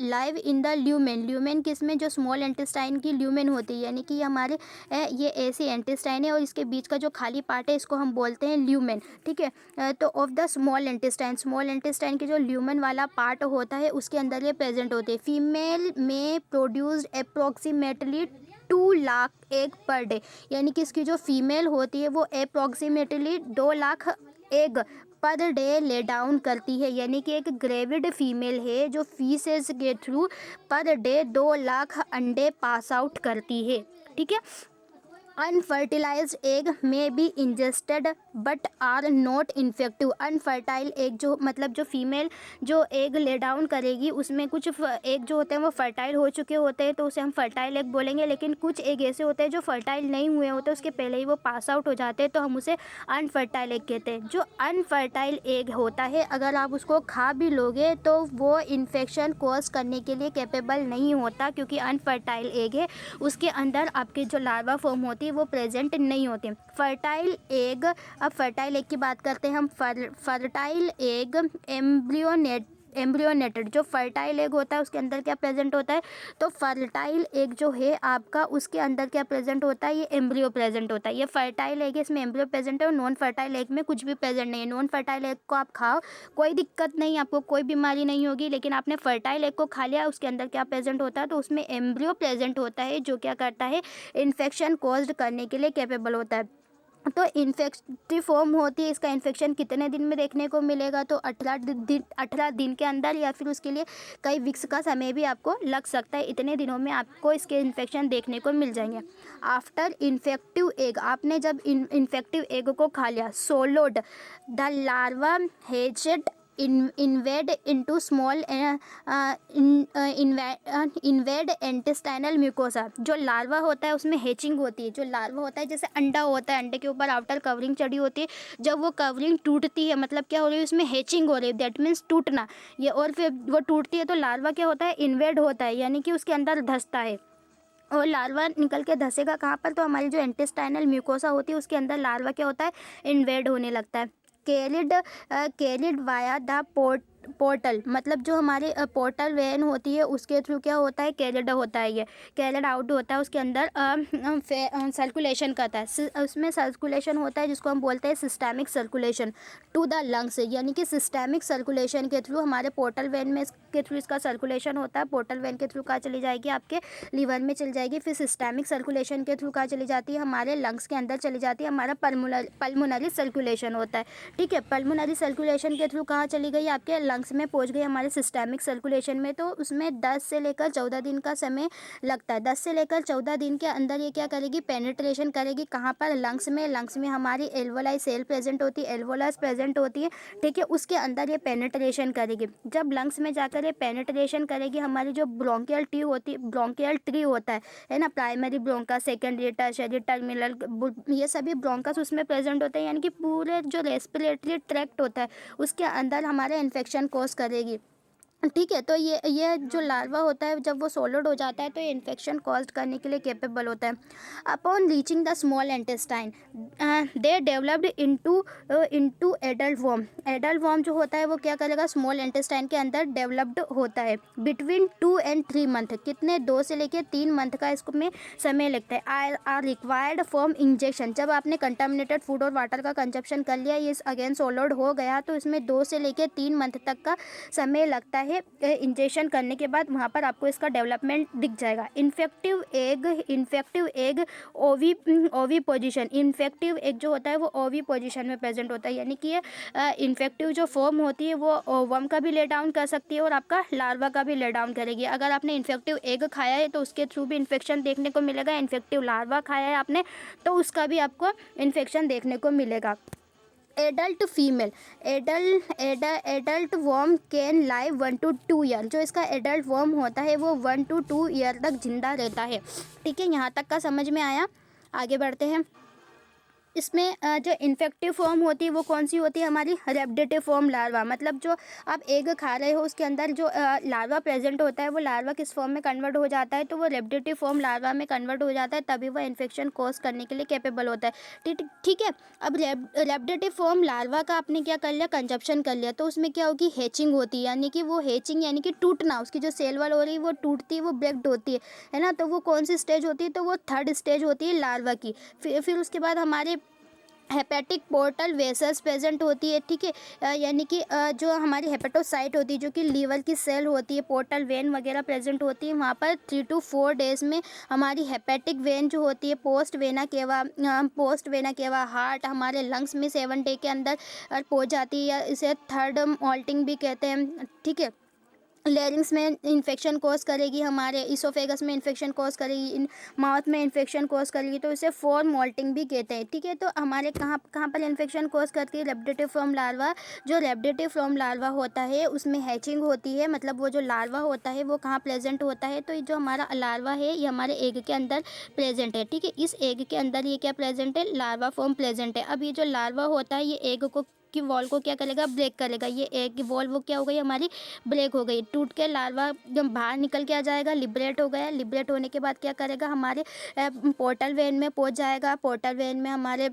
live in the lumen. Lumen किस में, जो स्मॉल इंटेस्टाइन की ल्यूमेन होती है, यानी कि हमारे ये ऐसी इंटेस्टाइन है और इसके बीच का जो खाली पार्ट है इसको हम बोलते हैं ल्यूमेन। ठीक है, तो ऑफ द स्मॉल इंटेस्टाइन की जो ल्यूमेन वाला पार्ट होता है उसके अंदर ये प्रेजेंट होते हैं। फीमेल में produced approximately 2 lakh egg per day, यानी कि इसकी जो फीमेल होती है वो approximately 2 lakh egg per day lay down करती है। यानी कि एक ग्रेविड फीमेल है जो फीसेस के थ्रू पर डे 2 लाख अंडे पास आउट करती है। ठीक है, unfertilised egg may be ingested but are not infective. Unfertile egg जो मतलब जो फीमेल जो एग ले डाउन करेगी उसमें कुछ एग जो होते हैं वो फर्टाइल हो चुके होते हैं, तो उसे हम फर्टाइल एग बोलेंगे। लेकिन कुछ एग ऐसे होते हैं जो फर्टाइल नहीं हुए होते, उसके पहले ही वो पास आउट हो जाते हैं, तो हम उसे अनफर्टाइल एग कहते हैं। जो अनफर्टाइल एग होता है अगर आप उसको खा भी लोगे तो वो इन्फेक्शन कॉज करने के लिए कैपेबल नहीं होता, क्योंकि अनफर्टाइल एग है, उसके अंदर आपके जो लार्वा फॉर्म होती है वो प्रेजेंट नहीं होते। फर्टाइल एग, अब फर्टाइल एग की बात करते हैं हम। फर्टाइल एग एम्ब्रियोनेटेड, जो फर्टाइल एग होता है उसके अंदर क्या प्रेजेंट होता है, तो फर्टाइल एग जो है आपका उसके अंदर क्या प्रेजेंट होता है, ये एम्ब्रियो प्रेजेंट होता है। ये फर्टाइल एग है, इसमें एम्ब्रियो प्रेजेंट है, और नॉन फर्टाइल एग में कुछ भी प्रेजेंट नहीं है। नॉन फर्टाइल एग को आप खाओ कोई दिक्कत नहीं, आपको कोई बीमारी नहीं होगी, लेकिन आपने फर्टाइल एग को खा लिया, उसके अंदर क्या प्रेजेंट होता है, तो उसमें एम्ब्रियो प्रेजेंट होता है जो क्या करता है, इन्फेक्शन कॉज्ड करने के लिए कैपेबल होता है। तो इन्फेक्टिव फॉर्म होती है, इसका इन्फेक्शन कितने दिन में देखने को मिलेगा, तो 18 दिन के अंदर, या फिर उसके लिए कई वीक्स का समय भी आपको लग सकता है। इतने दिनों में आपको इसके इन्फेक्शन देखने को मिल जाएंगे। आफ्टर इन्फेक्टिव एग, आपने जब इन्फेक्टिव एग को खा लिया, swallowed the larva hatched invade into small invade intestinal mucosa. जो लार्वा होता है उसमें हैचिंग होती है। जो लार्वा होता है जैसे अंडा होता है, अंडे के ऊपर आउटर कवरिंग चढ़ी होती है, जब वो कवरिंग टूटती है मतलब क्या हो रही है, उसमें हैचिंग हो रही है, दैट मीन्स टूटना। ये और फिर वो टूटती है तो लार्वा क्या होता है, इन्वेड होता है, यानी कि उसके अंदर धंसता है। और लार्वा निकल के धंसेगा कहाँ पर, तो हमारी जो इंटेस्टाइनल म्यूकोसा होती है उसके अंदर लार्वा क्या होता है, इन्वेड होने लगता है। कैरिड वाया द पोर्टल, मतलब जो हमारे पोर्टल वेन होती है उसके थ्रू क्या होता है, कैरिड होता है, ये कैरिड आउट होता है, उसके अंदर सर्कुलेशन करता है। उसमें सर्कुलेशन होता है जिसको हम बोलते हैं systemic circulation to the lungs, यानी कि सिस्टेमिक सर्कुलेशन के थ्रू हमारे पोर्टल वेन में के थ्रू इसका सर्कुलेशन होता है। पोर्टल वेन के थ्रू कहाँ चली जाएगी, आपके लीवर में चली जाएगी। फिर सिस्टेमिक सर्कुलेशन के थ्रू कहाँ चली जाती है, हमारे लंग्स के अंदर चली जाती है। हमारा पल्मोनरी सर्कुलेशन होता है, ठीक है। पल्मोनरी सर्कुलेशन के थ्रू कहाँ चली गई, आपके लंग्स में पहुंच गई हमारे सिस्टेमिक सर्कुलेशन में। तो उसमें 10 से लेकर 14 दिन का समय लगता है। 10 से लेकर 14 दिन के अंदर ये क्या करेगी, पेनिट्रेशन करेगी। कहाँ पर, लंग्स में। लंग्स में हमारी एल्वोलाई सेल प्रेजेंट होती है, एल्वोलास प्रेजेंट होती है, ठीक है। उसके अंदर ये पेनिट्रेशन करेगी। जब लंग्स में जाकर ये पेनिट्रेशन करेगी, हमारी जो ब्रोंकियल ट्री होती है, ब्रोंकियल ट्री होता है ना, primary bronchus, secondary, tertiary, terminal, ये सभी ब्रोंकस उसमें प्रेजेंट होते हैं, यानी कि पूरे जो रेस्पिरेटरी ट्रैक्ट होता है उसके अंदर हमारे इन्फेक्शन कॉज करेगी, ठीक है। तो ये जो लार्वा होता है जब वो सॉलिड हो जाता है तो ये इन्फेक्शन कॉज करने के लिए कैपेबल होता है। Upon reaching the small intestine they developed into adult worm. Adult worm जो होता है वो क्या करेगा, स्मॉल इंटेस्टाइन के अंदर डेवलप्ड होता है। बिटवीन 2 and 3 मंथ, कितने, 2 से लेकर 3 मंथ का इसको में समय लगता है। Are required form injection. जब आपने कंटामिनेटेड फूड और वाटर का कंजप्शन कर लिया, ये अगेन सॉलिड हो गया, तो इसमें 2 से लेकर 3 मंथ तक का समय लगता है। इंजेक्शन करने के बाद वहाँ पर आपको इसका डेवलपमेंट दिख जाएगा। इन्फेक्टिव एग ओवी पोजीशन। इन्फेक्टिव एग जो होता है वो ओवी पोजीशन में प्रेजेंट होता है, यानी कि ये इन्फेक्टिव जो फॉर्म होती है वो ओवम का भी ले डाउन कर सकती है और आपका लार्वा का भी ले डाउन करेगी। अगर आपने इन्फेक्टिव एग खाया है तो उसके थ्रू भी इन्फेक्शन देखने को मिलेगा। इन्फेक्टिव लार्वा खाया है आपने तो उसका भी आपको इन्फेक्शन देखने को मिलेगा। Adult female, adult worm can live 1 to 2 year. जो इसका एडल्ट वर्म होता है वो 1 to 2 ईयर तक जिंदा रहता है, ठीक है। यहाँ तक का समझ में आया, आगे बढ़ते हैं। इसमें जो इन्फेक्टिव फॉर्म होती है वो कौन सी होती है, हमारी रेप्डेटिव फॉर्म लार्वा। मतलब जो आप एग खा रहे हो उसके अंदर जो लार्वा प्रेजेंट होता है वो लार्वा किस फॉर्म में कन्वर्ट हो जाता है, तो वो रेप्डेटिव फॉर्म लार्वा में कन्वर्ट हो जाता है, तभी वो इन्फेक्शन कॉज करने के लिए कैपेबल होता है, ठीक है। अब रेप्डेटिव फॉर्म लार्वा का आपने क्या कर लिया, कंजप्शन कर लिया, तो उसमें क्या होगी, हैचिंग होती है, यानी कि वो हैचिंग यानी कि टूटना, उसकी जो सेल वॉल हो रही है वो टूटती है, वो ब्रेक्ड होती है ना। तो वो कौन सी स्टेज होती है, तो वो 3rd स्टेज होती है लार्वा की। फिर उसके बाद हमारे हेपेटिक पोर्टल वेसल्स प्रेजेंट होती है, ठीक है। यानी कि जो हमारी हेपेटोसाइट होती है जो कि लीवर की सेल होती है, पोर्टल वेन वगैरह प्रेजेंट होती है। वहाँ पर 3 to 4 डेज में हमारी हेपेटिक वेन जो होती है, पोस्ट वेना केवा हार्ट हमारे लंग्स में 7 डे के अंदर पहुँच जाती है, या इसे 3rd मॉल्टिंग भी कहते हैं, ठीक है। लेरिंग्स में इन्फेक्शन कॉज करेगी, हमारे इसोफेगस में इन्फेक्शन कॉज करेगी, माउथ में इन्फेक्शन कॉज करेगी, तो इसे 4 मॉल्टिंग भी कहते हैं, ठीक है। तो हमारे कहाँ पर इन्फेक्शन कॉज करती है, रेप्डेटिव फॉर्म लार्वा। जो रेप्डेटिव फॉर्म लार्वा होता है उसमें हैचिंग होती है, मतलब वो जो लार्वा होता है वो कहाँ प्रेजेंट होता है, तो जो हमारा लार्वा है ये हमारे एग के अंदर प्रेजेंट है, ठीक है। इस एग के अंदर ये क्या प्रेजेंट है, लार्वा फॉर्म प्रेजेंट है। अब ये जो लार्वा होता है ये एग की वॉल को क्या करेगा, ब्रेक करेगा। ये एग की वॉल वो क्या हो गई, हमारी ब्रेक हो गई, टूट के लार्वा जब बाहर निकल के आ जाएगा, लिबरेट हो गया। लिबरेट होने के बाद क्या करेगा, हमारे पोर्टल वेन में पहुंच जाएगा। पोर्टल वेन में हमारे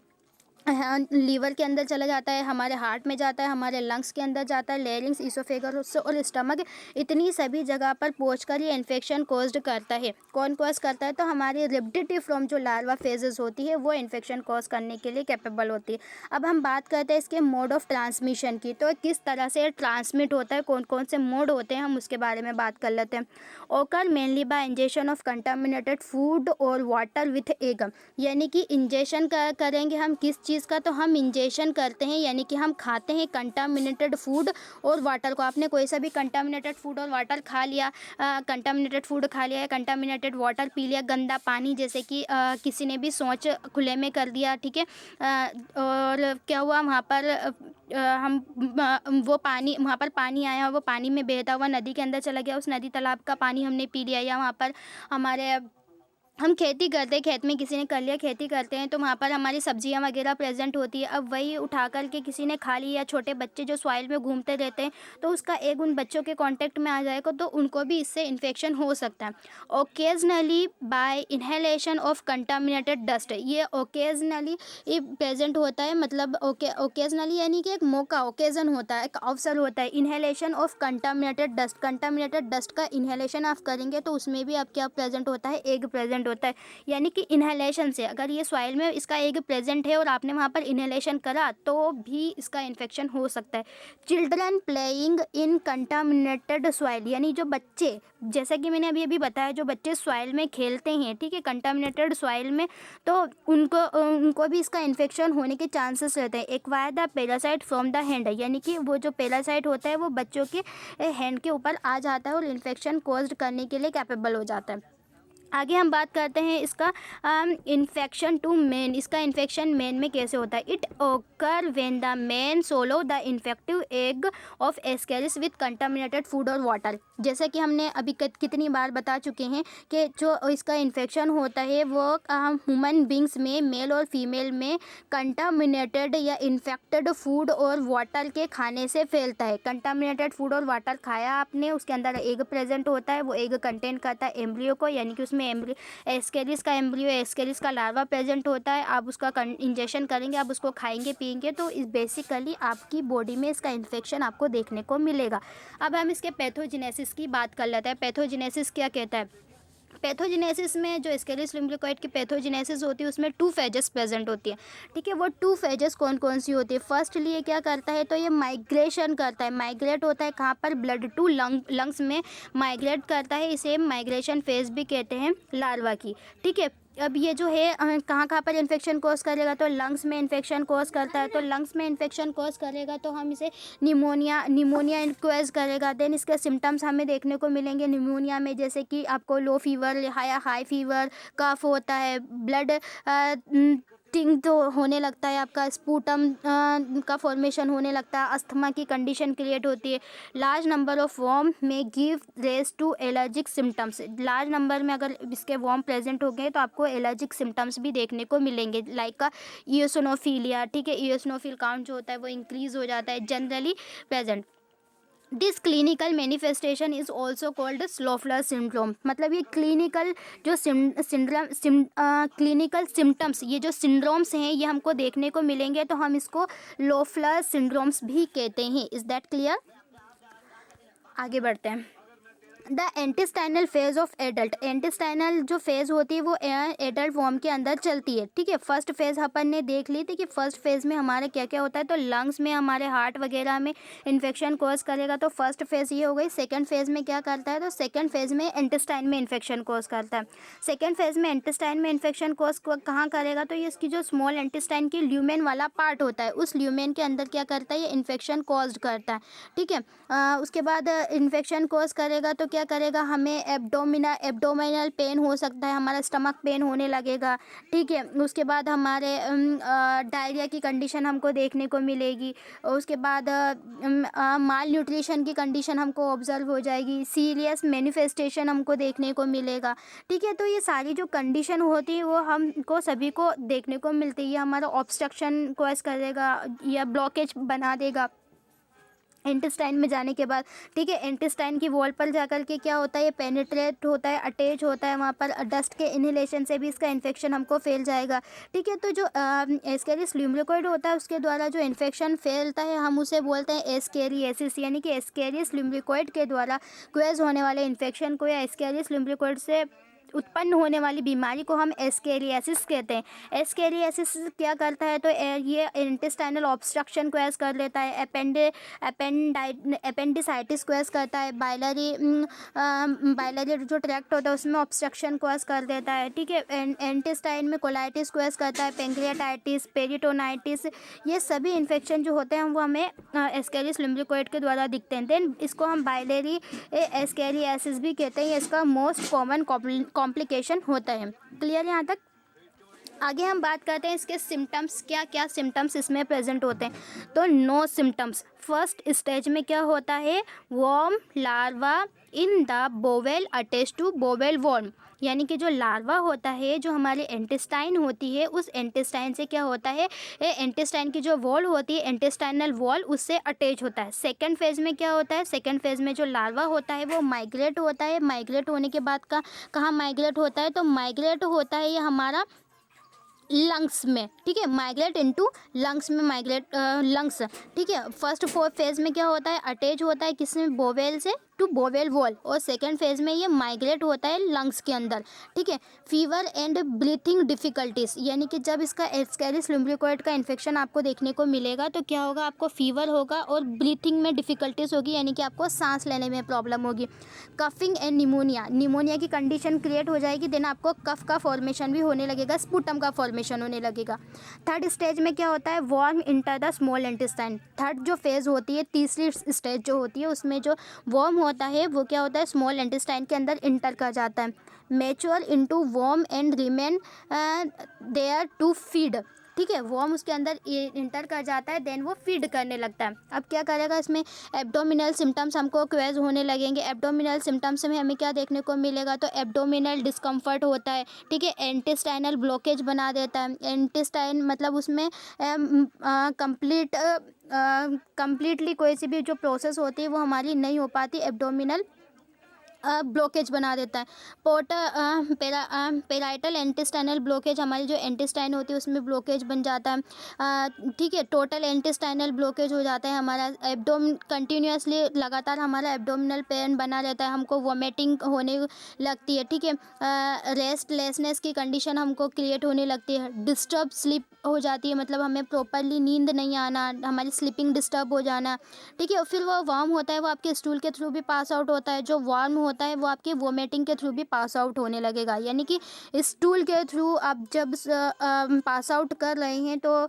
लीवर के अंदर चला जाता है, हमारे हार्ट में जाता है, हमारे लंग्स के अंदर जाता है, लेरिंग्स, इसोफेगस और स्टमक, इतनी सभी जगह पर पहुंचकर ये इन्फेक्शन कॉज्ड करता है। कौन कॉज करता है, तो हमारी रेप्डेटिव फॉर्म जो लार्वा फेजेस होती है वो इन्फेक्शन कॉज करने के लिए कैपेबल होती है। अब हम बात करते हैं इसके मोड ऑफ ट्रांसमिशन की, तो किस तरह से ट्रांसमिट होता है, कौन कौन से मोड होते हैं, हम उसके बारे में बात कर लेते हैं। ओकर mainly by injection of contaminated food और वाटर विथ एग, यानी कि इंजेक्शन करेंगे हम किस चीज़ का, तो हम इंजेक्शन करते हैं, यानी कि हम खाते हैं कंटामिनेटेड फूड और वाटर को। आपने कोई सा भी कंटामिनेटेड फूड और वाटर खा लिया, कंटामिनेटेड फूड खा लिया या कंटामिनेटेड वाटर पी लिया, गंदा पानी, जैसे कि किसी ने भी शौच खुले में कर दिया, ठीक है, और क्या हुआ वहाँ पर हम वो पानी, वहाँ पर पानी आया, वो पानी में बहता हुआ नदी के अंदर चला गया, उस नदी तालाब का पानी हमने पी लिया, या वहाँ पर हमारे हम खेती करते हैं, खेत में किसी ने कर लिया, खेती करते हैं, तो वहाँ पर हमारी सब्जियाँ वगैरह प्रेजेंट होती है। अब वही उठा कर के किसी ने खा ली, या छोटे बच्चे जो सॉइल में घूमते रहते हैं, तो उसका एग उन बच्चों के कांटेक्ट में आ जाएगा, तो उनको भी इससे इन्फेक्शन हो सकता है। Occasionally by inhalation of contaminated dust, ये ओकेजनली ये प्रेजेंट होता है, मतलब ओकेजनली यानी कि एक मौका, ओकेजन होता है, एक अवसर होता है। Inhalation of contaminated dust, contaminated dust का इनहेलेशन आप करेंगे तो उसमें भी आप क्या प्रेजेंट होता है, एग प्रेजेंट होता है। यानी कि इनहेलेशन से, अगर ये सॉइल में इसका एग प्रेजेंट है और आपने वहाँ पर इनहेलेशन करा तो भी इसका इन्फेक्शन हो सकता है। Children playing in contaminated soil, यानी जो बच्चे, जैसा कि मैंने अभी बताया, जो बच्चे सॉइल में खेलते हैं, ठीक है, कंटामिनेटेड सॉइल में, तो उनको भी इसका इन्फेक्शन होने के चांसेस रहते हैं। Acquire the parasite from the hand, यानी कि वो जो पैरासाइट होता है वो बच्चों के हैंड के ऊपर आ जाता है और इन्फेक्शन कॉज्ड करने के लिए कैपेबल हो जाता है। आगे हम बात करते हैं इसका इन्फेक्शन टू मेन, इसका इन्फेक्शन मेन में कैसे होता है। इट ओकर when the main solo the infective egg of Ascaris with contaminated food और वाटर। जैसे कि हमने अभी कितनी बार बता चुके हैं कि जो इसका इन्फेक्शन होता है वो ह्यूमन बींग्स में, मेल और फीमेल में, कंटामिनेटेड या इन्फेक्टेड फूड और वाटर के खाने से फैलता है। कंटामिनेटेड फूड और वाटर खाया आपने, उसके अंदर एग प्रेजेंट होता है, वो एग कंटेन करता है एम्ब्रियो को, यानी कि उसमें एस्केरिस का एम्ब्रियो, एस्केरिस का लार्वा प्रेजेंट होता है। आप उसका इंजेक्शन करेंगे, आप उसको खाएंगे पिएंगे, तो इस बेसिकली आपकी बॉडी में इसका इन्फेक्शन आपको देखने को मिलेगा। अब हम इसके पैथोजेनेसिस की बात कर लेते हैं। पैथोजेनेसिस क्या कहता है। पैथोजेनेसिस में जो एस्केरिस लुम्ब्रिकोइड की पैथोजेनेसिस होती है उसमें 2 फेजेस प्रेजेंट होती है, ठीक है। वो 2 फेजेस कौन कौन सी होती है। फर्स्टली ये क्या करता है, तो ये माइग्रेशन करता है, माइग्रेट होता है कहाँ पर, ब्लड टू लंग्स में माइग्रेट करता है, इसे माइग्रेशन फेज भी कहते हैं लार्वा की, ठीक है। अब ये जो है कहाँ कहाँ पर इन्फेक्शन कॉज करेगा, तो लंग्स में इन्फेक्शन कॉज करता है, तो लंग्स में इन्फेक्शन कॉज करेगा तो हम इसे निमोनिया कॉज करेगा। देन इसके सिम्टम्स हमें देखने को मिलेंगे निमोनिया में, जैसे कि आपको लो फीवर, हाई फीवर, कफ होता है, ब्लड टिंग तो होने लगता है, आपका स्पूटम का फॉर्मेशन होने लगता है, अस्थमा की कंडीशन क्रिएट होती है। Large number of worm may give rise to allergic symptoms, large number में अगर इसके वॉर्म प्रेजेंट हो गए तो आपको एलर्जिक सिम्टम्स भी देखने को मिलेंगे, लाइक का इयोसिनोफिलिया, ठीक है। इयोसिनोफिल काउंट जो होता है वो इंक्रीज हो जाता है, generally present. This clinical manifestation is also called Loeffler syndrome, मतलब ये क्लिनिकल जो क्लिनिकल सिम्टम्स, ये जो सिंड्रोम्स हैं ये हमको देखने को मिलेंगे, तो हम इसको लोफलर सिंड्रोम्स भी कहते हैं। Is that clear. आगे बढ़ते हैं। द एंटेस्टाइनल फेज ऑफ एडल्ट, एंटेस्टाइनल जो फेज होती है वो एडल्ट फॉर्म के अंदर चलती है, ठीक है। फर्स्ट फेज अपन ने देख ली थी कि फर्स्ट फेज में हमारे क्या क्या होता है, तो लंग्स में, हमारे हार्ट वगैरह में इन्फेक्शन कॉज करेगा, तो फर्स्ट फेज ये हो गई। सेकंड फेज में क्या करता है, तो सेकंड फेज में इंटेस्टाइन में इन्फेक्शन कॉज करता है। सेकंड फेज में इंटेस्टाइन में इन्फेक्शन कॉज कहाँ करेगा, तो ये इसकी जो स्मॉल इंटेस्टाइन की ल्यूमेन वाला पार्ट होता है, उस ल्यूमेन के अंदर क्या करता है, ये इन्फेक्शन कॉज करता है, ठीक है। उसके बाद इन्फेक्शन कॉज करेगा तो क्या करेगा, हमें एब्डोमिनल पेन हो सकता है, हमारा स्टमक पेन होने लगेगा, ठीक है। उसके बाद हमारे डायरिया की कंडीशन हमको देखने को मिलेगी, और उसके बाद माल न्यूट्रिशन की कंडीशन हमको ऑब्जर्व हो जाएगी, सीरियस मैनिफेस्टेशन हमको देखने को मिलेगा, ठीक है। तो ये सारी जो कंडीशन होती है वो हमको सभी को देखने को मिलती है। ये हमारा ऑब्स्ट्रक्शन कॉज करेगा या ब्लॉकेज बना देगा इंटेस्टाइन में जाने के बाद, ठीक है। इंटेस्टाइन की वॉल पर जाकर के क्या होता है, ये पेनिट्रेट होता है, अटैच होता है, वहाँ पर डस्ट के इनहेलेशन से भी इसका इन्फेक्शन हमको फैल जाएगा, ठीक है। तो जो एस्केरिस ल्यूम्ब्रिकोइड होता है उसके द्वारा जो इन्फेक्शन फैलता है हम उसे बोलते हैं एस्केरियासिस, यानी कि एस्केरिस ल्यूम्ब्रिकोइड के द्वारा क्वेज होने वाले इन्फेक्शन को या एस्केरिस ल्यूम्ब्रिकोइड से उत्पन्न होने वाली बीमारी को हम एस्केरियासिस कहते हैं। एस्केरियासिस क्या करता है, तो ये इंटेस्टाइनल ऑब्स्ट्रक्शन को एस कर लेता है, एपेंडिसाइटिस को एस करता है, बाइलरी जो ट्रैक्ट होता है उसमें ऑब्स्ट्रक्शन को एस कर देता है, ठीक है। इंटेस्टाइन में कोलाइटिस को एस करता है, पेंक्रियाटाइटिस, पेरिटोनाइटिस, ये सभी इन्फेक्शन जो होते हैं वो हमें एस्केरिस लुम्ब्रिकोइड के द्वारा दिखते हैं। देन इसको हम बाइलरी एस्केरियासिस भी कहते हैं। इसका मोस्ट कॉमन कॉम्प्लिकेशन होता है। क्लियर यहाँ तक? आगे हम बात करते हैं इसके सिम्टम्स, क्या क्या सिम्टम्स इसमें प्रेजेंट होते हैं। तो नो सिम्टम्स। फर्स्ट स्टेज में क्या होता है, worm larva in the bowel attach to bowel worm, यानी कि जो लार्वा होता है, जो हमारी इंटेस्टाइन होती है, उस इंटेस्टाइन से क्या होता है, इंटेस्टाइन की जो वॉल होती है, इंटेस्टाइनल वॉल, उससे अटैच होता है। सेकंड फेज़ में क्या होता है, सेकंड फेज़ में जो लार्वा होता है वो माइग्रेट होता है। माइग्रेट होने के बाद कहाँ माइग्रेट होता है, तो माइग्रेट होता है ये हमारा लंग्स में, ठीक है। माइग्रेट इनटू लंग्स में, माइग्रेट लंग्स, ठीक है। फर्स्ट फोर्थ फेज में क्या होता है, अटैच होता है किसमें, बोवेल से टू बोवेल वॉल, और सेकंड फेज में ये माइग्रेट होता है लंग्स के अंदर, ठीक है। फीवर एंड ब्रीथिंग डिफिकल्टीज, यानी कि जब इसका एस्केरिस लुम्ब्रिकोइड का इन्फेक्शन आपको देखने को मिलेगा तो क्या होगा, आपको फीवर होगा और ब्रीथिंग में डिफिकल्टीज होगी, यानी कि आपको सांस लेने में प्रॉब्लम होगी। कफिंग एंड निमोनिया, निमोनिया की कंडीशन क्रिएट हो जाएगी। देन आपको कफ का फॉर्मेशन भी होने लगेगा, स्पुटम का फॉर्मेशन होने लगेगा। थर्ड स्टेज में क्या होता है, worm enter the small intestine. Third जो फेज होती है, तीसरी स्टेज जो होती है, उसमें जो वॉर्म होता है वो क्या होता है, स्मॉल इंटेस्टाइन के अंदर इंटर कर जाता है। Mature into worm and remain there to feed, ठीक है। वॉर्म उसके अंदर इंटर कर जाता है, देन वो फीड करने लगता है। अब क्या करेगा, इसमें एब्डोमिनल सिम्टम्स हमको क्वेज होने लगेंगे। एब्डोमिनल सिम्टम्स में हमें क्या देखने को मिलेगा, तो एब्डोमिनल डिस्कम्फर्ट होता है, ठीक है। इंटेस्टाइनल ब्लॉकेज बना देता है। इंटेस्टाइन मतलब उसमें कंप्लीटली कोई सी भी जो प्रोसेस होती है वो हमारी नहीं हो पाती, एब्डोमिनल ब्लॉकेज बना देता है। पेराइटल इंटेस्टाइनल ब्लॉकेज, हमारी जो इंटेस्टाइन होती है उसमें ब्लॉकेज बन जाता है, ठीक है। टोटल इंटेस्टाइनल ब्लॉकेज हो जाता है हमारा। एब्डोम कंटिन्यूसली लगातार हमारा एब्डोमिनल पेन बना रहता है, हमको वॉमिटिंग होने लगती है, ठीक है। रेस्टलेसनेस की कंडीशन हमको क्रिएट होने लगती है। डिस्टर्ब स्लीप हो जाती है, मतलब हमें प्रॉपरली नींद नहीं आना, हमारी स्लीपिंग डिस्टर्ब हो जाना, ठीक है। फिर वो वार्म होता है, वो आपके स्टूल के थ्रू भी पास आउट होता है। जो वार्म होता है वो आपके वोमिटिंग के थ्रू भी पास आउट होने लगेगा, यानी कि स्टूल के थ्रू आप जब पास आउट कर रहे हैं तो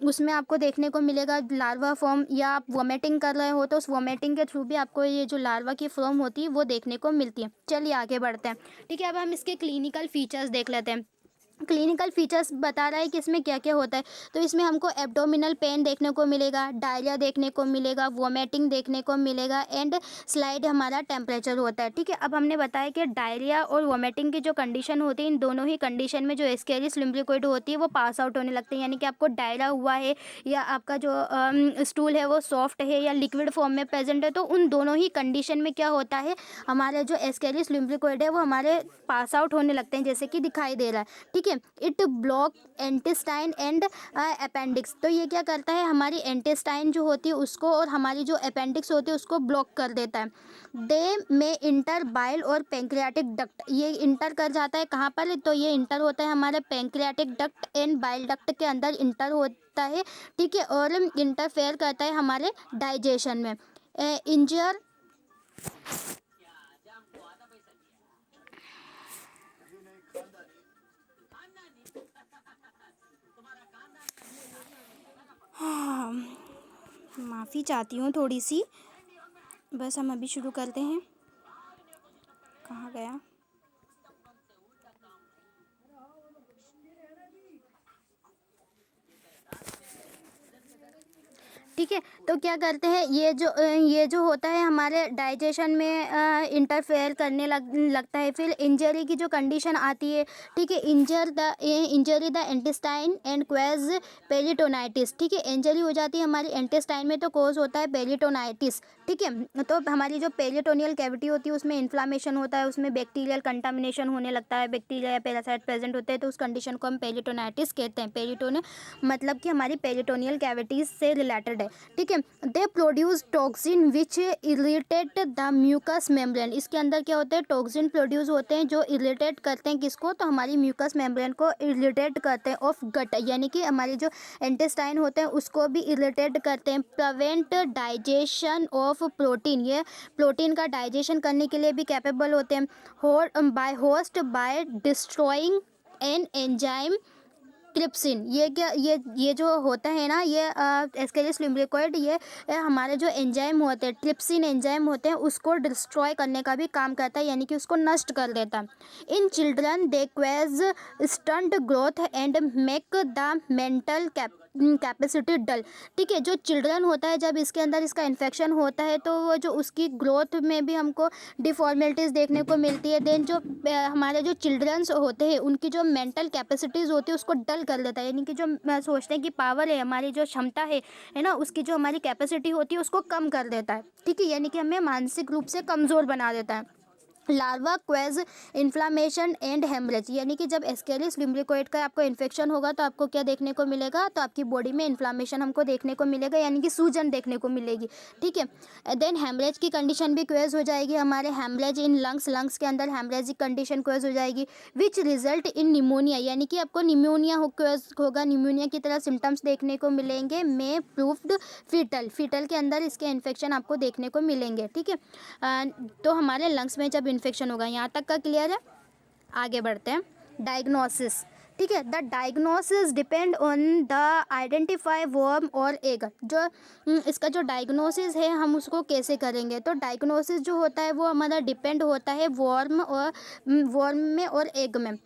उसमें आपको देखने को मिलेगा लार्वा फॉर्म, या आप वोमिटिंग कर रहे हो तो उस वोमिटिंग के थ्रू भी आपको ये जो लार्वा की फॉर्म होती है वो देखने को मिलती है। चलिए आगे बढ़ते हैं, ठीक है। अब हम इसके क्लिनिकल फीचर्स देख लेते हैं। क्लिनिकल फीचर्स बता रहा है कि इसमें क्या क्या होता है। तो इसमें हमको एब्डोमिनल पेन देखने को मिलेगा, डायरिया देखने को मिलेगा, वोमिटिंग देखने को मिलेगा, एंड स्लाइड हमारा टेम्परेचर होता है, ठीक है। अब हमने बताया कि डायरिया और वोमिटिंग की जो कंडीशन होती है, इन दोनों ही कंडीशन में जो एस्केरिस लुम्ब्रिकोइड होती है वो पास आउट होने लगती है, यानी कि आपको डायरिया हुआ है या आपका जो स्टूल है वो सॉफ्ट है या लिक्विड फॉर्म में प्रेजेंट है, तो उन दोनों ही कंडीशन में क्या होता है, हमारे जो एस्केरिस लुम्ब्रिकोइड है वो हमारे पास आउट होने लगते हैं, जैसे कि दिखाई दे रहा है, ठीक है। It block intestine and appendix, तो ये क्या करता है, हमारी इंटेस्टाइन जो होती है उसको और हमारी जो अपेंडिक्स होती है उसको ब्लॉक कर देता है। दे में इंटर बाइल और पेंक्रियाटिक डक्ट, ये इंटर कर जाता है कहाँ पर, तो ये इंटर होता है हमारे pancreatic duct and bile duct के अंदर इंटर होता है, ठीक है। और इंटरफेयर करता है हमारे डाइजेशन में। इंजर माफ़ी चाहती हूँ थोड़ी सी, बस हम अभी शुरू करते हैं। कहाँ गया, ठीक है। तो क्या करते हैं, ये जो होता है हमारे डाइजेशन में इंटरफेयर करने लगता है। फिर इंजरी की जो कंडीशन आती है, ठीक है। Injury the intestine and क्वेज peritonitis, ठीक है। इंजरी हो जाती है हमारी इंटेस्टाइन में तो कोज होता है पेरिटोनाइटिस, ठीक है। तो हमारी जो पेरिटोनियल कैविटी होती है उसमें इन्फ्लामेशन होता है, उसमें बैक्टीरियल कंटामिनेशन होने लगता है, बैक्टीरिया या पैरासाइट प्रेजेंट होते हैं, तो उस कंडीशन को हम पेरिटोनाइटिस कहते हैं। पेरिटोनियल मतलब कि हमारी पेरिटोनियल कैविटीज से रिलेटेड है। है, ठीक है। They produce toxin which irritate the mucus membrane. इसके अंदर क्या होता है, टॉक्सिन प्रोड्यूस होते हैं जो इरिटेट करते हैं किसको, तो हमारी म्यूकस मेम्ब्रेन को इरिटेट करते हैं, ऑफ गट यानी कि हमारे जो इंटेस्टाइन होते हैं उसको भी इरिटेट करते हैं। प्रिवेंट डाइजेशन ऑफ प्रोटीन, ये प्रोटीन का डाइजेशन करने के लिए भी कैपेबल होते हैं। By destroying an enzyme trypsin. ये क्या, ये जो होता है ना, ये एस्केरिस लुम्ब्रिकोइड, ये हमारे जो एंजाइम होते हैं, ट्रिप्सिन एंजाइम होते हैं, उसको डिस्ट्रॉय करने का भी काम करता है, यानी कि उसको नष्ट कर देता है। In children they cause stunt growth and make the mental capacity dull, ठीक है। जो चिल्ड्रन होता है, जब इसके अंदर इसका इन्फेक्शन होता है तो वो जो उसकी ग्रोथ में भी हमको डिफॉर्मेलिटीज़ देखने को मिलती है। देन जो हमारे जो चिल्ड्रंस होते हैं उनकी जो मेंटल कैपेसिटीज़ होती है उसको डल कर देता है, यानी कि जो सोचने की पावर है, हमारी जो क्षमता है ना, उसकी जो हमारी कैपेसिटी होती है उसको कम कर देता है, ठीक है, यानी कि हमें मानसिक रूप से कमज़ोर बना देता है। Larva causes inflammation and haemorrhage, यानी कि जब एस्केरिस लुम्ब्रिकोइड का आपको इन्फेक्शन होगा तो आपको क्या देखने को मिलेगा, तो आपकी बॉडी में इन्फ्लामेशन हमको देखने को मिलेगा, यानी कि सूजन देखने को मिलेगी, ठीक है। देन हेमरेज की कंडीशन भी क्वेज हो जाएगी, हमारे हेमरेज इन लंग्स के अंदर हेमरेजिक कंडीशन क्वेज हो जाएगी, विच रिजल्ट इन निमोनिया, यानी कि आपको निमोनिया होगा, निमोनिया की तरह सिम्टम्स देखने को मिलेंगे। में प्रूफ्ड फीटल के अंदर इसके इन्फेक्शन आपको देखने को मिलेंगे, ठीक है। तो हमारे लंग्स में जब इन्फेक्शन होगा, यहाँ तक का क्लियर है। आगे बढ़ते हैं, डायग्नोसिस, ठीक है। The diagnosis depend on the identify worm और एग। जो इसका जो डायग्नोसिस है हम उसको कैसे करेंगे, तो डायग्नोसिस जो होता है वो हमारा डिपेंड होता है वर्म में और एग में।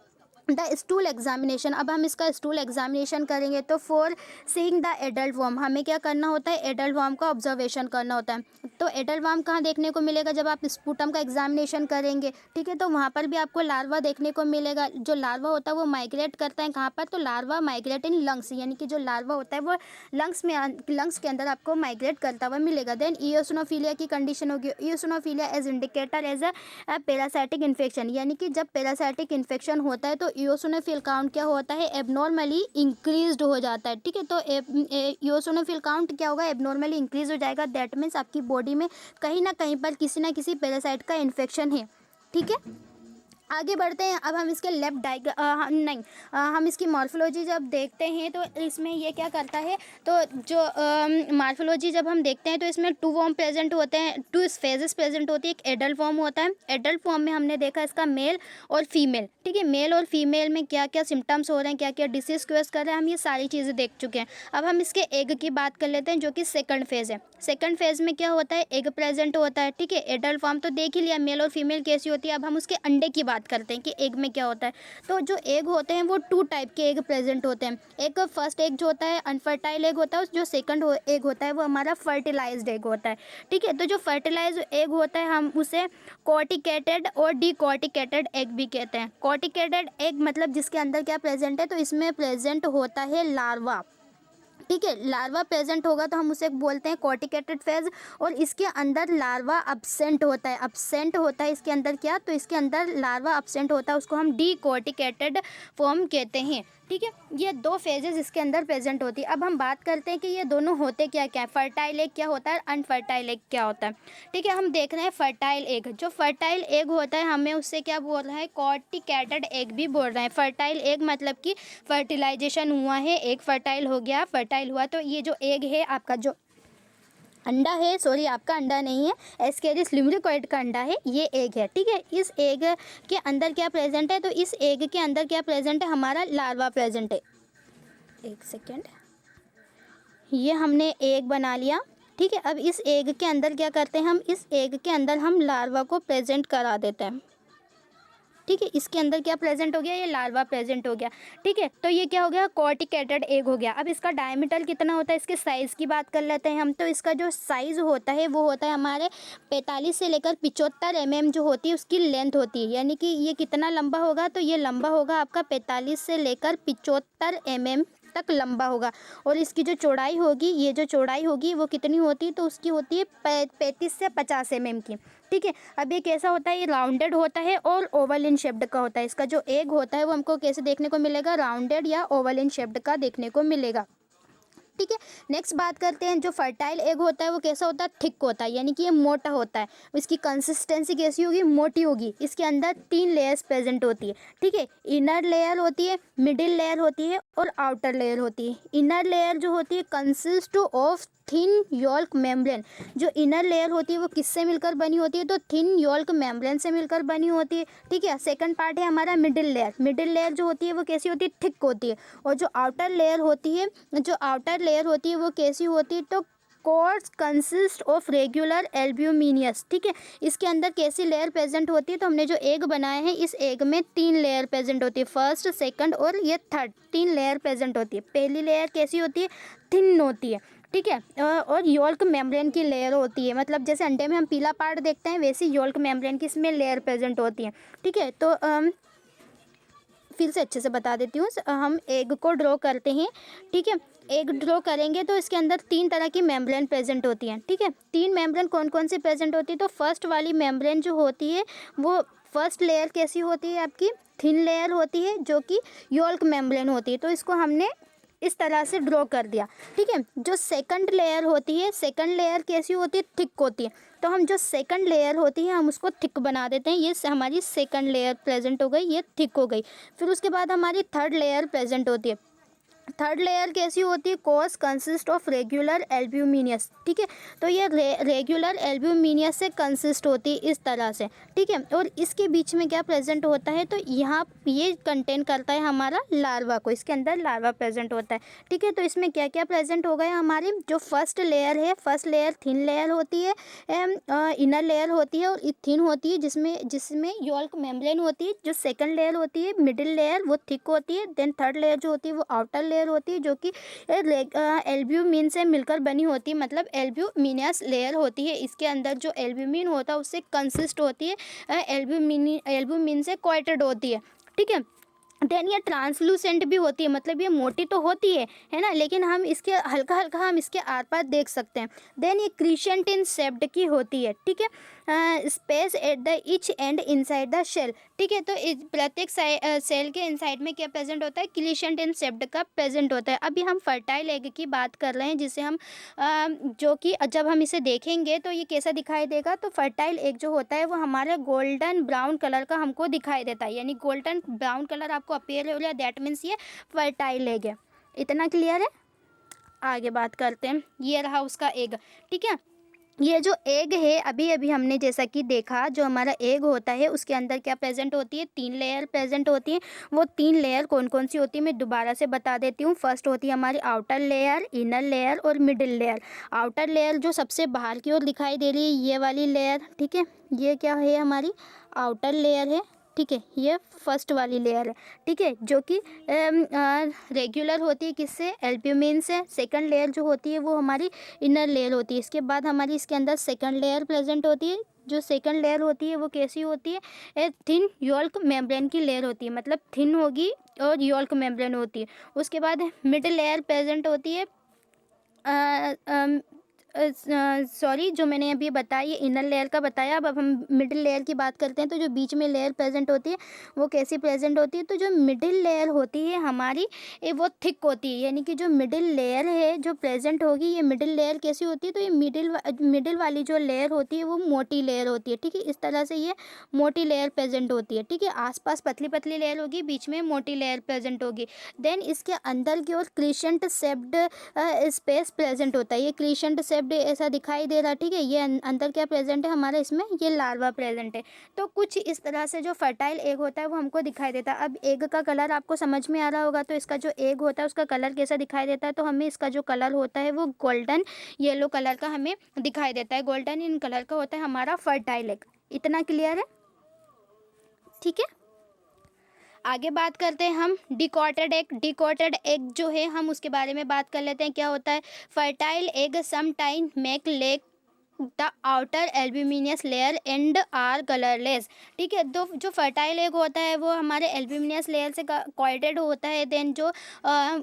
द स्टूल एग्जामिनेशन, अब हम इसका स्टूल एग्जामिनेशन करेंगे तो for seeing the adult worm हमें क्या करना होता है, एडल्ट वर्म का ऑब्जर्वेशन करना होता है। तो एडल्ट वर्म कहाँ देखने को मिलेगा, जब आप स्पूटम का एग्जामिनेशन करेंगे, ठीक है, तो वहाँ पर भी आपको लार्वा देखने को मिलेगा। जो लार्वा होता है वो माइग्रेट करता है कहाँ पर, तो लार्वा माइग्रेट इन लंग्स, यानी कि जो लार्वा होता है वो लंग्स के अंदर आपको माइग्रेट करता हुआ मिलेगा। देन इयोसिनोफिलिया की कंडीशन होगी, eosinophilia as indicator as a parasitic infection, यानी कि जब पैरासाइटिक इन्फेक्शन होता है तो इयोसिनोफिल काउंट क्या होता है, एबनॉर्मली इंक्रीज्ड हो जाता है, ठीक है। तो इयोसिनोफिल काउंट क्या होगा, एबनॉर्मली इंक्रीज हो जाएगा। दैट मीन्स आपकी बॉडी में कहीं ना कहीं पर किसी ना किसी पैरासाइट का इन्फेक्शन है, ठीक है। आगे बढ़ते हैं, अब हम इसके हम इसकी मॉर्फोलॉजी जब देखते हैं तो इसमें ये क्या करता है, तो जो मॉर्फोलॉजी जब हम देखते हैं तो इसमें 2 फॉर्म प्रेजेंट होते हैं, 2 फेजेस प्रेजेंट होती है। एक एडल्ट फॉर्म होता है, एडल्ट फॉर्म में हमने देखा इसका मेल और फीमेल, ठीक है। मेल और फीमेल में क्या क्या सिम्टम्स हो रहे हैं, क्या क्या डिसीज क्वेस कर रहे हैं, हम ये सारी चीज़ें देख चुके हैं। अब हम इसके एग की बात कर लेते हैं, जो कि सेकंड फेज़ है। सेकंड फेज़ में क्या होता है, एग प्रेजेंट होता है, ठीक है। एडल्ट फॉर्म तो देख ही लिया, मेल और फीमेल कैसी होती है। अब हम उसके अंडे की बात करते हैं कि एग में क्या होता है। तो जो एग होते हैं वो 2 टाइप के एग प्रेजेंट होते हैं। एक फर्स्ट एग जो होता है अनफर्टाइल एग होता है, जो सेकंड एग होता है वो हमारा फर्टिलाइज्ड एग होता है, ठीक है। तो जो फर्टिलाइज्ड एग होता है हम उसे कॉर्टिकेटेड और डिकॉर्टिकेटेड एग भी कहते हैं। कॉर्टिकेटेड एग मतलब जिसके अंदर क्या प्रेजेंट है, तो इसमें प्रेजेंट होता है लार्वा, ठीक है। लार्वा प्रेजेंट होगा तो हम उसे बोलते हैं कॉर्टिकेटेड फेज, और इसके अंदर लार्वा अब्सेंट होता है इसके अंदर क्या, तो इसके अंदर लार्वा अब्सेंट होता है, उसको हम डीकॉर्टिकेटेड फॉर्म कहते हैं, ठीक है। ये 2 फेजेस इसके अंदर प्रेजेंट होती है। अब हम बात करते हैं कि ये दोनों होते क्या क्या है, फर्टाइल एग क्या होता है, अनफर्टाइल एग क्या होता है, ठीक है। हम देख रहे हैं फर्टाइल एग, जो फर्टाइल एग होता है हमें उससे क्या बोल रहा है, कॉर्टिकेटेड एग भी बोल रहे हैं। फर्टाइल एग मतलब कि फर्टिलाइजेशन हुआ है, एग फर्टाइल हो गया, फर्टाइल हुआ, तो ये जो एग है आपका जो अंडा है, सॉरी आपका अंडा नहीं है, एस्केरिस लुम्ब्रिकोइड का अंडा है, ये एग है, ठीक है। इस एग के अंदर क्या प्रेजेंट है, तो इस एग के अंदर क्या प्रेजेंट है, हमारा लार्वा प्रेजेंट है। एक सेकेंड, ये हमने एग बना लिया, ठीक है। अब इस एग के अंदर क्या करते हैं, हम इस एग के अंदर हम लार्वा को प्रेजेंट करा देते हैं, ठीक है। इसके अंदर क्या प्रेजेंट हो गया, ये लार्वा प्रेजेंट हो गया, ठीक है। तो ये क्या हो गया, कॉर्टिकेटेड एग हो गया। अब इसका डायमीटर कितना होता है, इसके साइज़ की बात कर लेते हैं हम। तो इसका जो साइज़ होता है वो होता है हमारे 45 से लेकर 75 mm जो होती है उसकी लेंथ होती है, यानी कि ये कितना लंबा होगा, तो ये लंबा होगा आपका 45 से लेकर 75 mm तक लंबा होगा। और इसकी जो चौड़ाई होगी, ये जो चौड़ाई होगी वो कितनी होती है, तो उसकी होती है 35 से 50 mm की, ठीक है। अब ये कैसा होता है, ये राउंडेड होता है और ओवल इन शेप्ड का होता है। इसका जो एग होता है वो हमको कैसे देखने को मिलेगा, राउंडेड या ओवल इन शेप्ड का देखने को मिलेगा। ठीक है। नेक्स्ट बात करते हैं, जो फर्टाइल एग होता है वो कैसा होता है, थिक होता है, यानी कि ये मोटा होता है। इसकी कंसिस्टेंसी कैसी होगी, मोटी होगी। इसके अंदर 3 लेयर्स प्रेजेंट होती है, ठीक है। इनर लेयर होती है, मिडिल लेयर होती है और आउटर लेयर होती है। इनर लेयर जो होती है consist of thin yolk membrane. जो इनर लेयर होती है वो किससे मिलकर बनी होती है, तो थिन योल्क मेम्ब्रेन से मिलकर बनी होती है, ठीक है। सेकंड पार्ट है हमारा मिडिल लेयर। मिडिल लेयर जो होती है वो कैसी होती है, थिक होती है। और जो आउटर लेयर होती है, वो कैसी होती है, तो course consist of regular albuminous, ठीक है। इसके अंदर कैसी लेयर प्रेजेंट होती है, तो हमने जो एग बनाए हैं इस एग में 3 लेयर प्रेजेंट होती है, फर्स्ट, सेकंड और ये थर्ड, 3 लेयर प्रेजेंट होती है। पहली लेयर कैसी होती है, थिन होती है, ठीक है। और योल्क मेम्ब्रेन की लेयर होती है, मतलब जैसे अंडे में हम पीला पार्ट देखते हैं वैसे योल्क मेम्ब्रेन की इसमें लेयर प्रेजेंट होती है, ठीक है। तो फिर से अच्छे से बता देती हूँ। हम एग को ड्रॉ करते हैं, ठीक है। एग ड्रॉ करेंगे तो इसके अंदर 3 तरह की मेम्ब्रेन प्रेजेंट होती हैं, ठीक है। 3 मेम्ब्रेन कौन कौन सी प्रेजेंट होती है, तो फर्स्ट वाली मेम्ब्रेन जो होती है वो फर्स्ट लेयर कैसी होती है, आपकी थिन लेयर होती है जो कि योल्क मेम्ब्रेन होती है। तो इसको हमने इस तरह से ड्रॉ कर दिया, ठीक है। जो सेकंड लेयर होती है, सेकंड लेयर कैसी होती है, थिक होती है। तो हम जो सेकंड लेयर होती है हम उसको थिक बना देते हैं। ये हमारी सेकंड लेयर प्रेजेंट हो गई, ये थिक हो गई। फिर उसके बाद हमारी थर्ड लेयर प्रेजेंट होती है। थर्ड लेयर कैसी होती है, course consist of regular albuminous, ठीक है। तो ये रेगुलर एल्ब्यूमिनियस से कंसिस्ट होती है इस तरह से, ठीक है। और इसके बीच में क्या प्रेजेंट होता है, तो यहाँ ये कंटेन करता है हमारा लार्वा को, इसके अंदर लार्वा प्रेजेंट होता है, ठीक है। तो इसमें क्या क्या प्रेजेंट हो गया, हमारी जो फर्स्ट लेयर है, फर्स्ट लेयर थिन लेयर होती है, इनर लेयर होती है और थिन होती है, जिसमें योल्क मेम्ब्रेन होती है। जो सेकंड लेयर होती है, मिडिल लेयर, वो थिक होती है। देन थर्ड लेयर जो होती है वो आउटर लेयर होती है जो कि एल्ब्यूमिन से मिलकर बनी होती है, मतलब एल्ब्यूमिनियस लेयर होती है। इसके अंदर जो एल्ब्यूमिन होता है उससे कंसिस्ट होती है, एल्ब्यूमिन से कोटेड होती है, ठीक है। देन ये ट्रांसलूसेंट भी होती है, मतलब ये मोटी तो होती है ना, लेकिन हम इसके हल्का हल्का हम इसके आर पार देख सकते हैं। देन ये क्रीशेंट इन शेप्ड की होती है, ठीक है। Space at the each end inside the shell, ठीक है। तो प्रत्येक सेल के इनसाइड में क्या प्रेजेंट होता है, क्रीशेंट इन शेप्ड का प्रेजेंट होता है। अभी हम फर्टाइल एग की बात कर रहे हैं, जिसे हम जो कि जब हम इसे देखेंगे तो ये कैसा दिखाई देगा, तो फर्टाइल एग जो होता है वो हमारे गोल्डन ब्राउन कलर का हमको दिखाई देता है, यानी गोल्डन ब्राउन कलर आपको अपीयर हो रहा है, दैट मीन्स ये फर्टाइल एग है। इतना क्लियर है। आगे बात करते हैं, ये रहा उसका एग, ठीक है। ये जो एग है, अभी अभी हमने जैसा कि देखा, जो हमारा एग होता है उसके अंदर क्या प्रेजेंट होती है, 3 लेयर प्रेजेंट होती है। वो 3 लेयर कौन कौन सी होती है मैं दोबारा से बता देती हूँ। फर्स्ट होती है हमारी आउटर लेयर, इनर लेयर और मिडिल लेयर। आउटर लेयर जो सबसे बाहर की ओर दिखाई दे रही है, ये वाली लेयर, ठीक है। ये क्या है, हमारी आउटर लेयर है, ठीक है। ये फर्स्ट वाली लेयर है, ठीक है, जो कि रेगुलर होती है किससे, एल्ब्यूमिन से। सेकंड लेयर जो होती है वो हमारी इनर लेयर होती है। इसके बाद हमारी इसके अंदर सेकंड लेयर प्रेजेंट होती है। जो सेकंड लेयर होती है वो कैसी होती है, थिन योल्क मेम्ब्रेन की लेयर होती है, मतलब थिन होगी और योल्क मेम्ब्रेन होती है। उसके बाद मिडिल लेयर प्रेजेंट होती है, सॉरी, जो मैंने अभी बताया इनर लेयर का बताया। अब हम मिडिल लेयर की बात करते हैं। तो जो बीच में लेयर प्रेजेंट होती है वो कैसी प्रेजेंट होती है, तो जो मिडिल लेयर होती है हमारी वो थिक होती है, यानी कि जो मिडिल लेयर है जो प्रेजेंट होगी, ये मिडिल लेयर कैसी होती है, तो ये मिडिल वाली जो लेयर होती है वो मोटी लेयर होती है, ठीक है। इस तरह से ये मोटी लेयर प्रेजेंट होती है, ठीक है। आसपास पतली पतली लेयर होगी, बीच में मोटी लेयर प्रेजेंट होगी। देन इसके अंदर की ओर क्रीशेंट शेप्ड स्पेस प्रेजेंट होता है। ये क्रीशेंट शेप्ड ऐसा दिखाई दे रहा, ठीक है। ये अंदर क्या प्रेजेंट है हमारा, इसमें ये लार्वा प्रेजेंट है। तो कुछ इस तरह से जो फर्टाइल एग होता है वो हमको दिखाई देता है। अब एग का कलर आपको समझ में आ रहा होगा, तो इसका जो एग होता है उसका कलर कैसा दिखाई देता है, तो हमें इसका जो कलर होता है वो गोल्डन येलो कलर का हमें दिखाई देता है। गोल्डन इन कलर का होता है हमारा फर्टाइल एग। इतना क्लियर है, ठीक है। आगे बात करते हैं हम डिकॉटेड एग। डिकॉटेड एग जो है हम उसके बारे में बात कर लेते हैं। क्या होता है, fertile egg some time may lack the outer albuminous layer and are colourless. ठीक है, तो जो फर्टाइल एग होता है वो हमारे एल्ब्यूमिनियस लेयर से कॉइटेड होता है। देन जो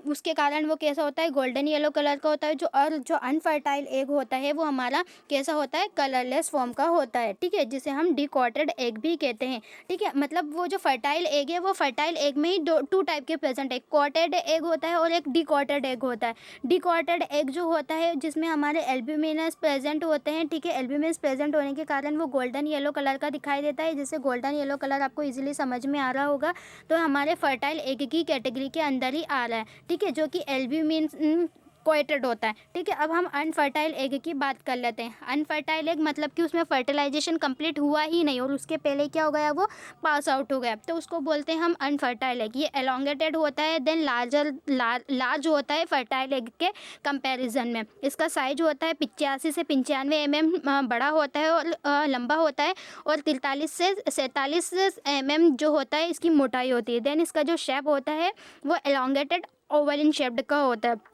उसके कारण वो कैसा होता है, गोल्डन येलो कलर का होता है। जो अनफर्टाइल एग होता है वो हमारा कैसा होता है, कलरलेस फॉर्म का होता है। ठीक है, जिसे हम डिकॉटेड एग भी कहते हैं। ठीक है, मतलब वो जो फर्टाइल एग है वो फर्टाइल एग में ही टू टाइप के प्रेजेंट है, कॉटेड एग होता है और एक डिकॉटेड एग होता है। डिकॉटेड एग जो होता है जिसमें हमारे एल्ब्यूमिनस प्रेजेंट होते हैं। ठीक है, एल्ब्यूमिनस प्रेजेंट होने के कारण वो गोल्डन येलो कलर का दिखाई देता है। जैसे गोल्डन येलो कलर आपको इजीली समझ में आ रहा होगा, तो हमारे फर्टाइल एग की कैटेगरी के अंदर ही आ रहा है। ठीक है, जो कि एल्ब्यूमिन कोएटेड होता है। ठीक है, अब हम अनफर्टाइल एग की बात कर लेते हैं। अनफर्टाइल एग मतलब कि उसमें फर्टिलाइजेशन कंप्लीट हुआ ही नहीं और उसके पहले क्या हो गया, वो पास आउट हो गया, तो उसको बोलते हैं हम अनफर्टाइल एग। ये एलोंगेटेड होता है, देन लार्ज होता है फर्टाइल एग के कंपैरिजन में। इसका साइज होता है 85 से 95 mm बड़ा होता है और लंबा होता है, और 43 से 47 mm जो होता है इसकी मोटाई होती है। देन इसका जो शेप होता है वो एलोंगेटेड ओवल इन शेप्ड का होता है।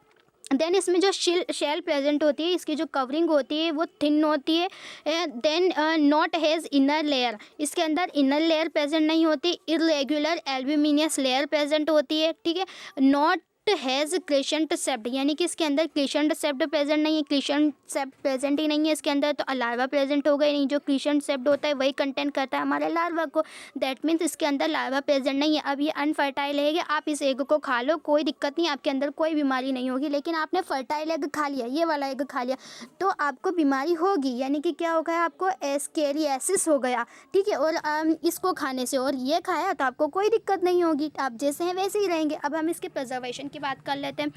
देन इसमें जो शेल प्रेजेंट होती है, इसकी जो कवरिंग होती है वो थिन होती है। Then not has inner layer, इसके अंदर इनर लेयर प्रेजेंट नहीं होती। इरेगुलर एल्ब्यूमिनियस लेयर प्रेजेंट होती है। ठीक है, नॉट हैज़ क्रिसेंट सेप्ट, यानी कि इसके अंदर क्रिसेंट सेप्ट प्रेजेंट नहीं है। क्रिसेंट सेप्ट प्रेजेंट ही नहीं है इसके अंदर, तो लार्वा प्रेजेंट होगा ही नहीं। जो क्रिसेंट सेप्ट होता है वही कंटेंट करता है हमारे लार्वा को, दैट मीन्स इसके अंदर लार्वा प्रेजेंट नहीं है। अब ये अनफर्टाइल है, आप इस एग को खा लो, कोई दिक्कत नहीं, आपके अंदर कोई बीमारी नहीं होगी। लेकिन आपने फर्टाइल एग खा लिया, ये वाला एग खा लिया, तो आपको बीमारी होगी, यानी कि क्या हो गया, आपको एस्केरियासिस हो गया। ठीक है, और इसको खाने से, और ये खाया तो आपको कोई दिक्कत नहीं होगी, आप जैसे हैं वैसे ही रहेंगे। अब हम इसके प्रिजर्वेशन की बात कर लेते हैं।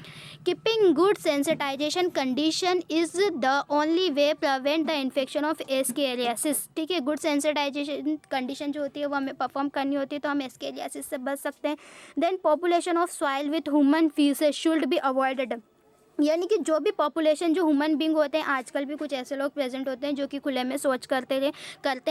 Keeping good sensitization condition is the only way prevent the infection of ascariasis. ठीक है, गुड सेंसिटाइजेशन कंडीशन जो होती है वो हमें परफॉर्म करनी होती है, तो हम एस्केरियासिस से बच सकते हैं। Then population of soil with human faeces should be avoided, यानी कि जो भी पॉपुलेशन जो ह्यूमन बींग होते हैं, आजकल भी कुछ ऐसे लोग प्रेजेंट होते हैं जो कि खुले में शौच करते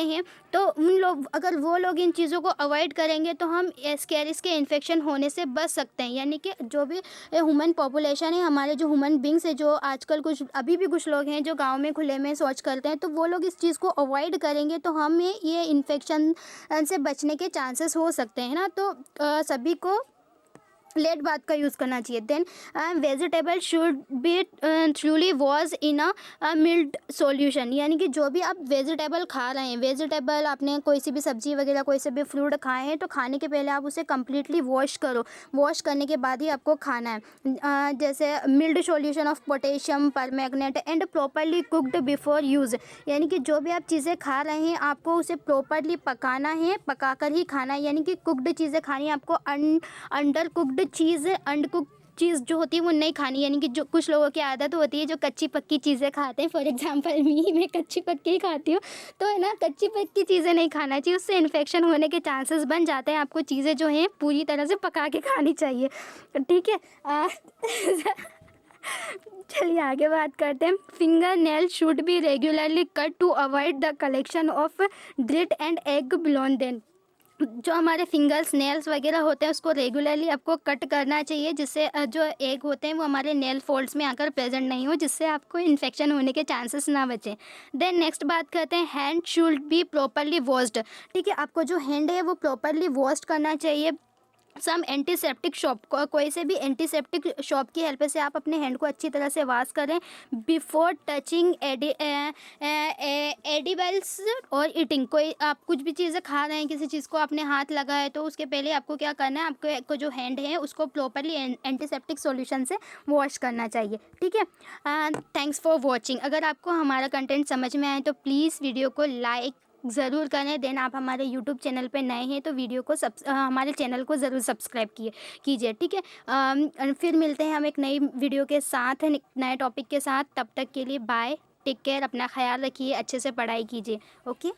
हैं, तो उन लोग, अगर वो लोग इन चीज़ों को अवॉइड करेंगे तो हम एस्केरिस के इन्फेक्शन होने से बच सकते हैं। यानी कि जो भी ह्यूमन पॉपुलेशन है, हमारे जो ह्यूमन बींग्स है, जो आजकल कुछ अभी भी कुछ लोग हैं जो गाँव में खुले में शौच करते हैं, तो वो लोग इस चीज़ को अवॉइड करेंगे तो हमें ये इन्फेक्शन से बचने के चांसेस हो सकते हैं ना। तो सभी को लेट बात का यूज़ करना चाहिए। Then vegetable should be thoroughly washed in a mild solution, यानी कि जो भी आप वेजिटेबल खा रहे हैं, वेजिटेबल आपने कोई सी भी सब्जी वगैरह कोई से भी फ्रूट खाए हैं, तो खाने के पहले आप उसे कम्प्लीटली वॉश करो, वॉश करने के बाद ही आपको खाना है। जैसे mild solution of potassium permanganate and properly cooked before use, यानी कि जो भी आप चीज़ें खा रहे हैं आपको उसे प्रॉपरली पकाना है, पकाकर ही खाना है, यानी कि कुकड चीज़ें खानी है आपको। अंडर कुकड चीज़, अनकुक चीज़ जो होती है वो नहीं खानी, यानी कि जो कुछ लोगों की आदत होती है जो कच्ची पक्की चीज़ें खाते हैं, फॉर एग्जांपल मैं कच्ची पक्की ही खाती हूँ, तो है ना, कच्ची पक्की चीज़ें नहीं खाना चाहिए, उससे इन्फेक्शन होने के चांसेस बन जाते हैं। आपको चीज़ें जो हैं पूरी तरह से पका के खानी चाहिए। ठीक है, चलिए आगे बात करते हैं। Finger nail should be regularly cut to avoid the collection of grit and egg below then, जो हमारे फिंगर्स नेल्स वगैरह होते हैं उसको रेगुलरली आपको कट करना चाहिए, जिससे जो एग होते हैं वो हमारे नेल फोल्ड्स में आकर प्रेजेंट नहीं हो, जिससे आपको इन्फेक्शन होने के चांसेस ना बचें। देन नेक्स्ट बात करते हैं, hand should be properly washed. ठीक है, आपको जो हैंड है वो प्रॉपरली वॉश करना चाहिए। सम एंटीसेप्टिक शॉप, कोई से भी एंटीसेप्टिक शॉप की हेल्प से आप अपने हैंड को अच्छी तरह से वॉश करें बिफोर टचिंग एडिबल्स और ईटिंग। कोई आप कुछ भी चीज़ें खा रहे हैं, किसी चीज़ को आपने हाथ लगा है, तो उसके पहले आपको क्या करना है, आपको जो हैंड है उसको प्रॉपरली एंटीसेप्टिक सॉल्यूशन से वॉश करना चाहिए। ठीक है, थैंक्स फॉर वॉचिंग। अगर आपको हमारा कंटेंट समझ में आए तो प्लीज़ वीडियो को लाइक ज़रूर करें। देन आप हमारे यूट्यूब चैनल पे नए हैं तो वीडियो को हमारे चैनल को ज़रूर सब्सक्राइब कीजिए। ठीक है, फिर मिलते हैं हम एक नई वीडियो के साथ, नए टॉपिक के साथ। तब तक के लिए बाय, टेक केयर, अपना ख्याल रखिए, अच्छे से पढ़ाई कीजिए। ओके।